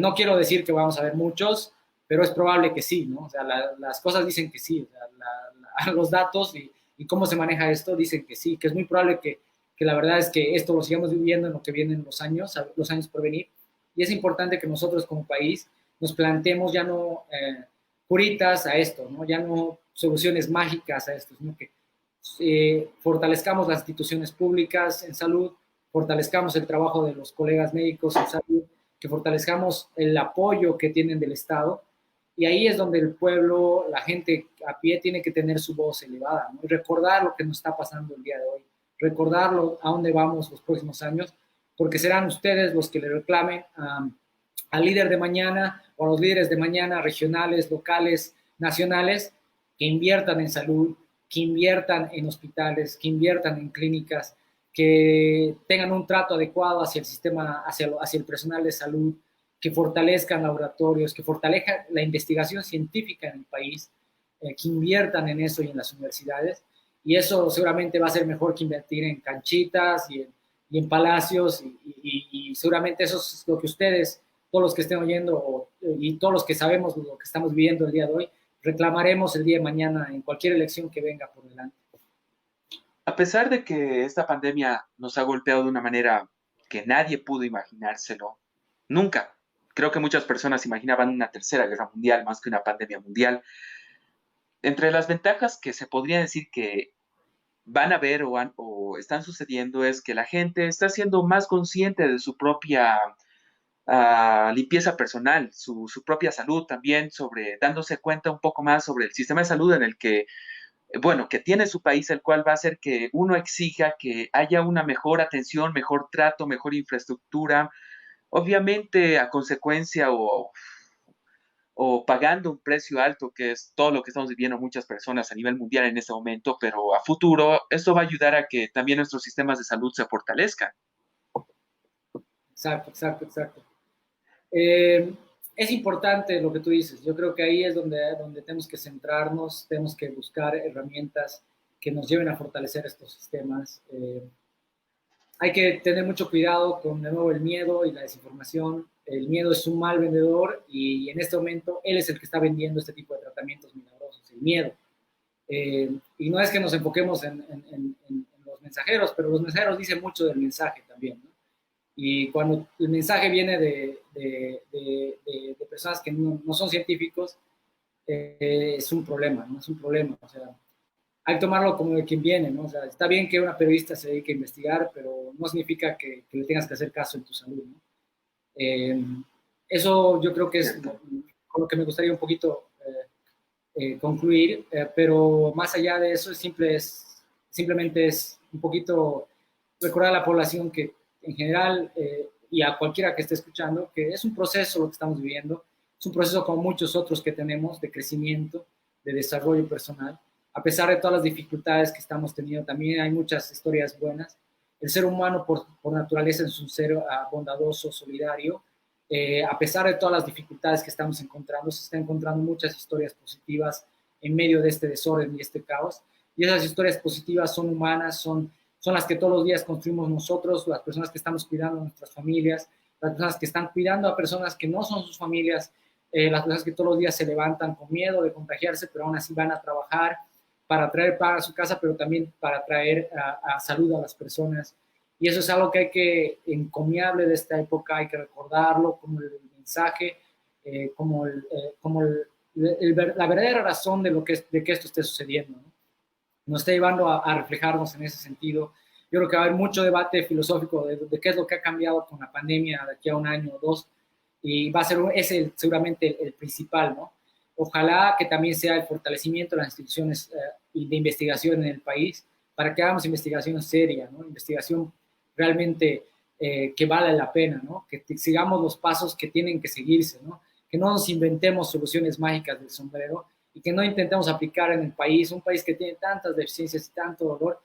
No quiero decir que vamos a ver muchos, pero es probable que sí, ¿no? O sea, las cosas dicen que sí, o sea, los datos y cómo se maneja esto dicen que sí, que es muy probable que la verdad es que esto lo sigamos viviendo en lo que vienen los años por venir, y es importante que nosotros como país nos planteemos ya no curitas a esto, ¿no? Ya no soluciones mágicas a esto, sino que fortalezcamos las instituciones públicas en salud, fortalezcamos el trabajo de los colegas médicos en salud, que fortalezcamos el apoyo que tienen del Estado, y ahí es donde el pueblo, la gente a pie tiene que tener su voz elevada, ¿no? Y recordar lo que nos está pasando el día de hoy, recordarlo a dónde vamos los próximos años, porque serán ustedes los que le reclamen al líder de mañana o a los líderes de mañana, regionales, locales, nacionales, que inviertan en salud, que inviertan en hospitales, que inviertan en clínicas, que tengan un trato adecuado hacia el sistema, hacia el personal de salud, que fortalezcan laboratorios, que fortalezcan la investigación científica en el país, que inviertan en eso y en las universidades. Y eso seguramente va a ser mejor que invertir en canchitas y en palacios, y seguramente eso es lo que ustedes, todos los que estén oyendo y todos los que sabemos lo que estamos viviendo el día de hoy, reclamaremos el día de mañana en cualquier elección que venga por delante. A pesar de que esta pandemia nos ha golpeado de una manera que nadie pudo imaginárselo, nunca. Creo que muchas personas imaginaban una tercera guerra mundial más que una pandemia mundial. Entre las ventajas que se podría decir que van a ver o están sucediendo es que la gente está siendo más consciente de su propia limpieza personal, su propia salud también, dándose cuenta un poco más sobre el sistema de salud en el que, bueno, que tiene su país, el cual va a hacer que uno exija que haya una mejor atención, mejor trato, mejor infraestructura, obviamente a consecuencia o pagando un precio alto, que es todo lo que estamos viviendo muchas personas a nivel mundial en este momento, pero a futuro esto va a ayudar a que también nuestros sistemas de salud se fortalezcan. Exacto, exacto, exacto. Es importante lo que tú dices. Yo creo que ahí es donde tenemos que centrarnos, tenemos que buscar herramientas que nos lleven a fortalecer estos sistemas. Hay que tener mucho cuidado con, de nuevo, el miedo y la desinformación. El miedo es un mal vendedor y en este momento él es el que está vendiendo este tipo de tratamientos milagrosos, el miedo. Y no es que nos enfoquemos en los mensajeros, pero los mensajeros dicen mucho del mensaje también, ¿no? Y cuando el mensaje viene de personas que no son científicos, es un problema, ¿no? Es un problema. O sea, hay que tomarlo como de quien viene, ¿no? O sea, está bien que una periodista se dedique a investigar, pero no significa que le tengas que hacer caso en tu salud, ¿no? Eh, Eso yo creo que es con lo que me gustaría un poquito concluir, pero más allá de eso, simplemente es un poquito recordar a la población que en general y a cualquiera que esté escuchando, que es un proceso lo que estamos viviendo, es un proceso como muchos otros que tenemos de crecimiento, de desarrollo personal. A pesar de todas las dificultades que estamos teniendo, también hay muchas historias buenas. El ser humano por naturaleza es un ser bondadoso, solidario. A pesar de todas las dificultades que estamos encontrando, se están encontrando muchas historias positivas en medio de este desorden y este caos. Y esas historias positivas son humanas, son las que todos los días construimos nosotros, las personas que estamos cuidando a nuestras familias, las personas que están cuidando a personas que no son sus familias, las personas que todos los días se levantan con miedo de contagiarse, pero aún así van a trabajar para traer paz a su casa, pero también para traer a salud a las personas. Y eso es algo que hay que, encomiable de esta época, hay que recordarlo como el mensaje, la verdadera razón de que esto esté sucediendo, ¿no? Nos está llevando a reflejarnos en ese sentido. Yo creo que va a haber mucho debate filosófico de qué es lo que ha cambiado con la pandemia de aquí a un año o dos, y va a ser ese seguramente el principal, ¿no? Ojalá que también sea el fortalecimiento de las instituciones y de investigación en el país para que hagamos investigación seria, ¿no? Investigación realmente que vale la pena, ¿no? Que sigamos los pasos que tienen que seguirse, ¿no? Que no nos inventemos soluciones mágicas del sombrero y que no intentemos aplicar en el país, un país que tiene tantas deficiencias y tanto dolor,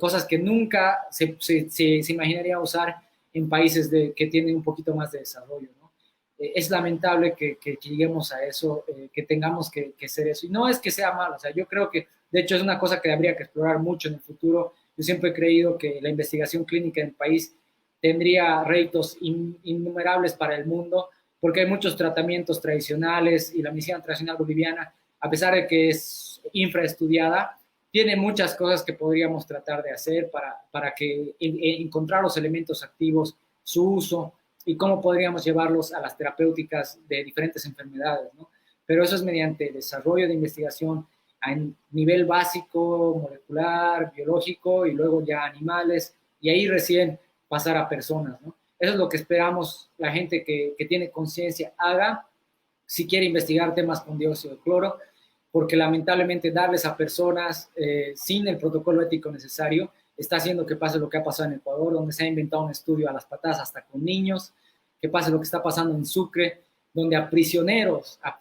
cosas que nunca se imaginaría usar en países que tienen un poquito más de desarrollo, ¿no? Es lamentable que lleguemos a eso, que tengamos que hacer eso. Y no es que sea malo, o sea, yo creo que de hecho es una cosa que habría que explorar mucho en el futuro. Yo siempre he creído que la investigación clínica en el país tendría réditos innumerables para el mundo, porque hay muchos tratamientos tradicionales y la medicina tradicional boliviana, a pesar de que es infraestudiada, tiene muchas cosas que podríamos tratar de hacer para que encontrar los elementos activos, su uso y cómo podríamos llevarlos a las terapéuticas de diferentes enfermedades, ¿no? Pero eso es mediante desarrollo de investigación a nivel básico, molecular, biológico y luego ya animales, y ahí recién pasar a personas, ¿no? Eso es lo que esperamos la gente que tiene conciencia haga si quiere investigar temas con dióxido de cloro, porque lamentablemente darles a personas sin el protocolo ético necesario está haciendo que pase lo que ha pasado en Ecuador, donde se ha inventado un estudio a las patadas hasta con niños, que pase lo que está pasando en Sucre, donde a prisioneros, a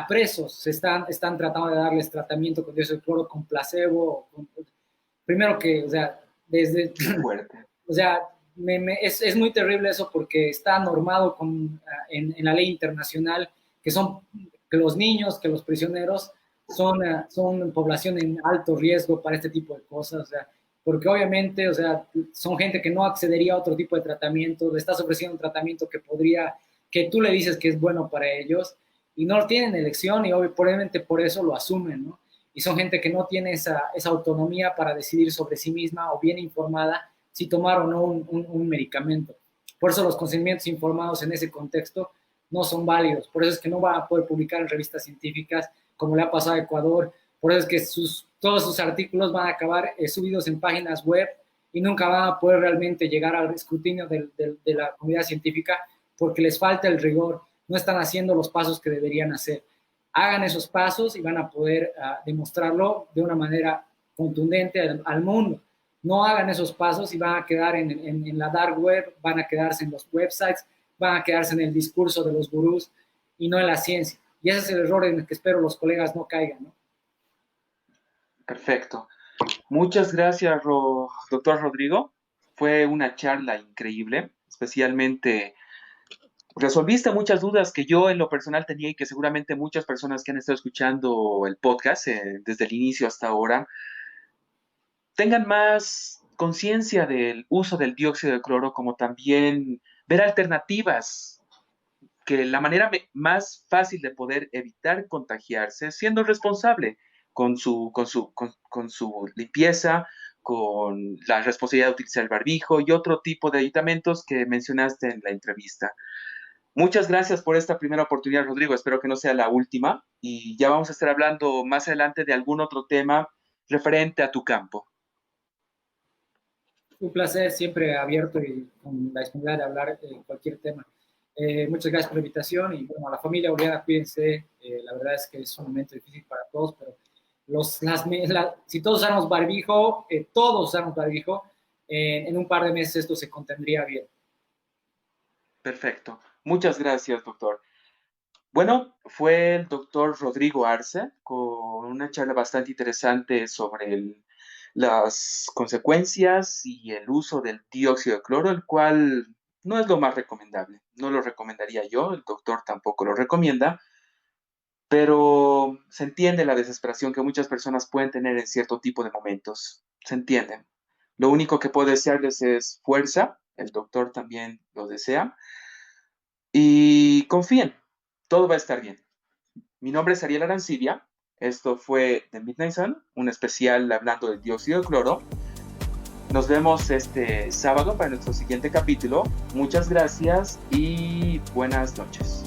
presos, están tratando de darles tratamiento con dióxido de cloro, con placebo. Primero que, o sea, desde... Fuerte. O sea, es muy terrible eso porque está normado en la ley internacional que los niños, que los prisioneros son población en alto riesgo para este tipo de cosas, o sea, porque obviamente, o sea, son gente que no accedería a otro tipo de tratamiento, le estás ofreciendo un tratamiento que tú le dices que es bueno para ellos y no tienen elección y obviamente por eso lo asumen, ¿no? Y son gente que no tiene esa autonomía para decidir sobre sí misma o bien informada si tomar o no un medicamento. Por eso los consentimientos informados en ese contexto no son válidos. Por eso es que no va a poder publicar en revistas científicas como le ha pasado a Ecuador. Por eso es que todos sus artículos van a acabar subidos en páginas web y nunca van a poder realmente llegar al escrutinio de la comunidad científica porque les falta el rigor. No están haciendo los pasos que deberían hacer. Hagan esos pasos y van a poder demostrarlo de una manera contundente al mundo. No hagan esos pasos y van a quedar en la dark web, van a quedarse en los websites, van a quedarse en el discurso de los gurús y no en la ciencia. Y ese es el error en el que espero los colegas no caigan, ¿no? Perfecto. Muchas gracias, doctor Rodrigo. Fue una charla increíble, especialmente resolviste muchas dudas que yo en lo personal tenía y que seguramente muchas personas que han estado escuchando el podcast desde el inicio hasta ahora tengan más conciencia del uso del dióxido de cloro, como también ver alternativas, que la manera más fácil de poder evitar contagiarse es siendo responsable con su limpieza, con la responsabilidad de utilizar el barbijo y otro tipo de aditamentos que mencionaste en la entrevista. Muchas gracias por esta primera oportunidad, Rodrigo. Espero que no sea la última y ya vamos a estar hablando más adelante de algún otro tema referente a tu campo. Un placer, siempre abierto y con la disponibilidad de hablar de cualquier tema. Muchas gracias por la invitación y bueno, a la familia Oriana, cuídense. La verdad es que es un momento difícil para todos, pero si todos usamos barbijo, en un par de meses esto se contendría bien. Perfecto. Muchas gracias, doctor. Bueno, fue el doctor Rodrigo Arce con una charla bastante interesante sobre las consecuencias y el uso del dióxido de cloro, el cual no es lo más recomendable. No lo recomendaría yo, el doctor tampoco lo recomienda, pero se entiende la desesperación que muchas personas pueden tener en cierto tipo de momentos. Se entiende. Lo único que puedo desearles es fuerza, el doctor también lo desea, y confíen, todo va a estar bien. Mi nombre es Ariel Arancibia. Esto fue The Midnight Sun, un especial hablando del dióxido de cloro. Nos vemos este sábado para nuestro siguiente capítulo. Muchas gracias y buenas noches.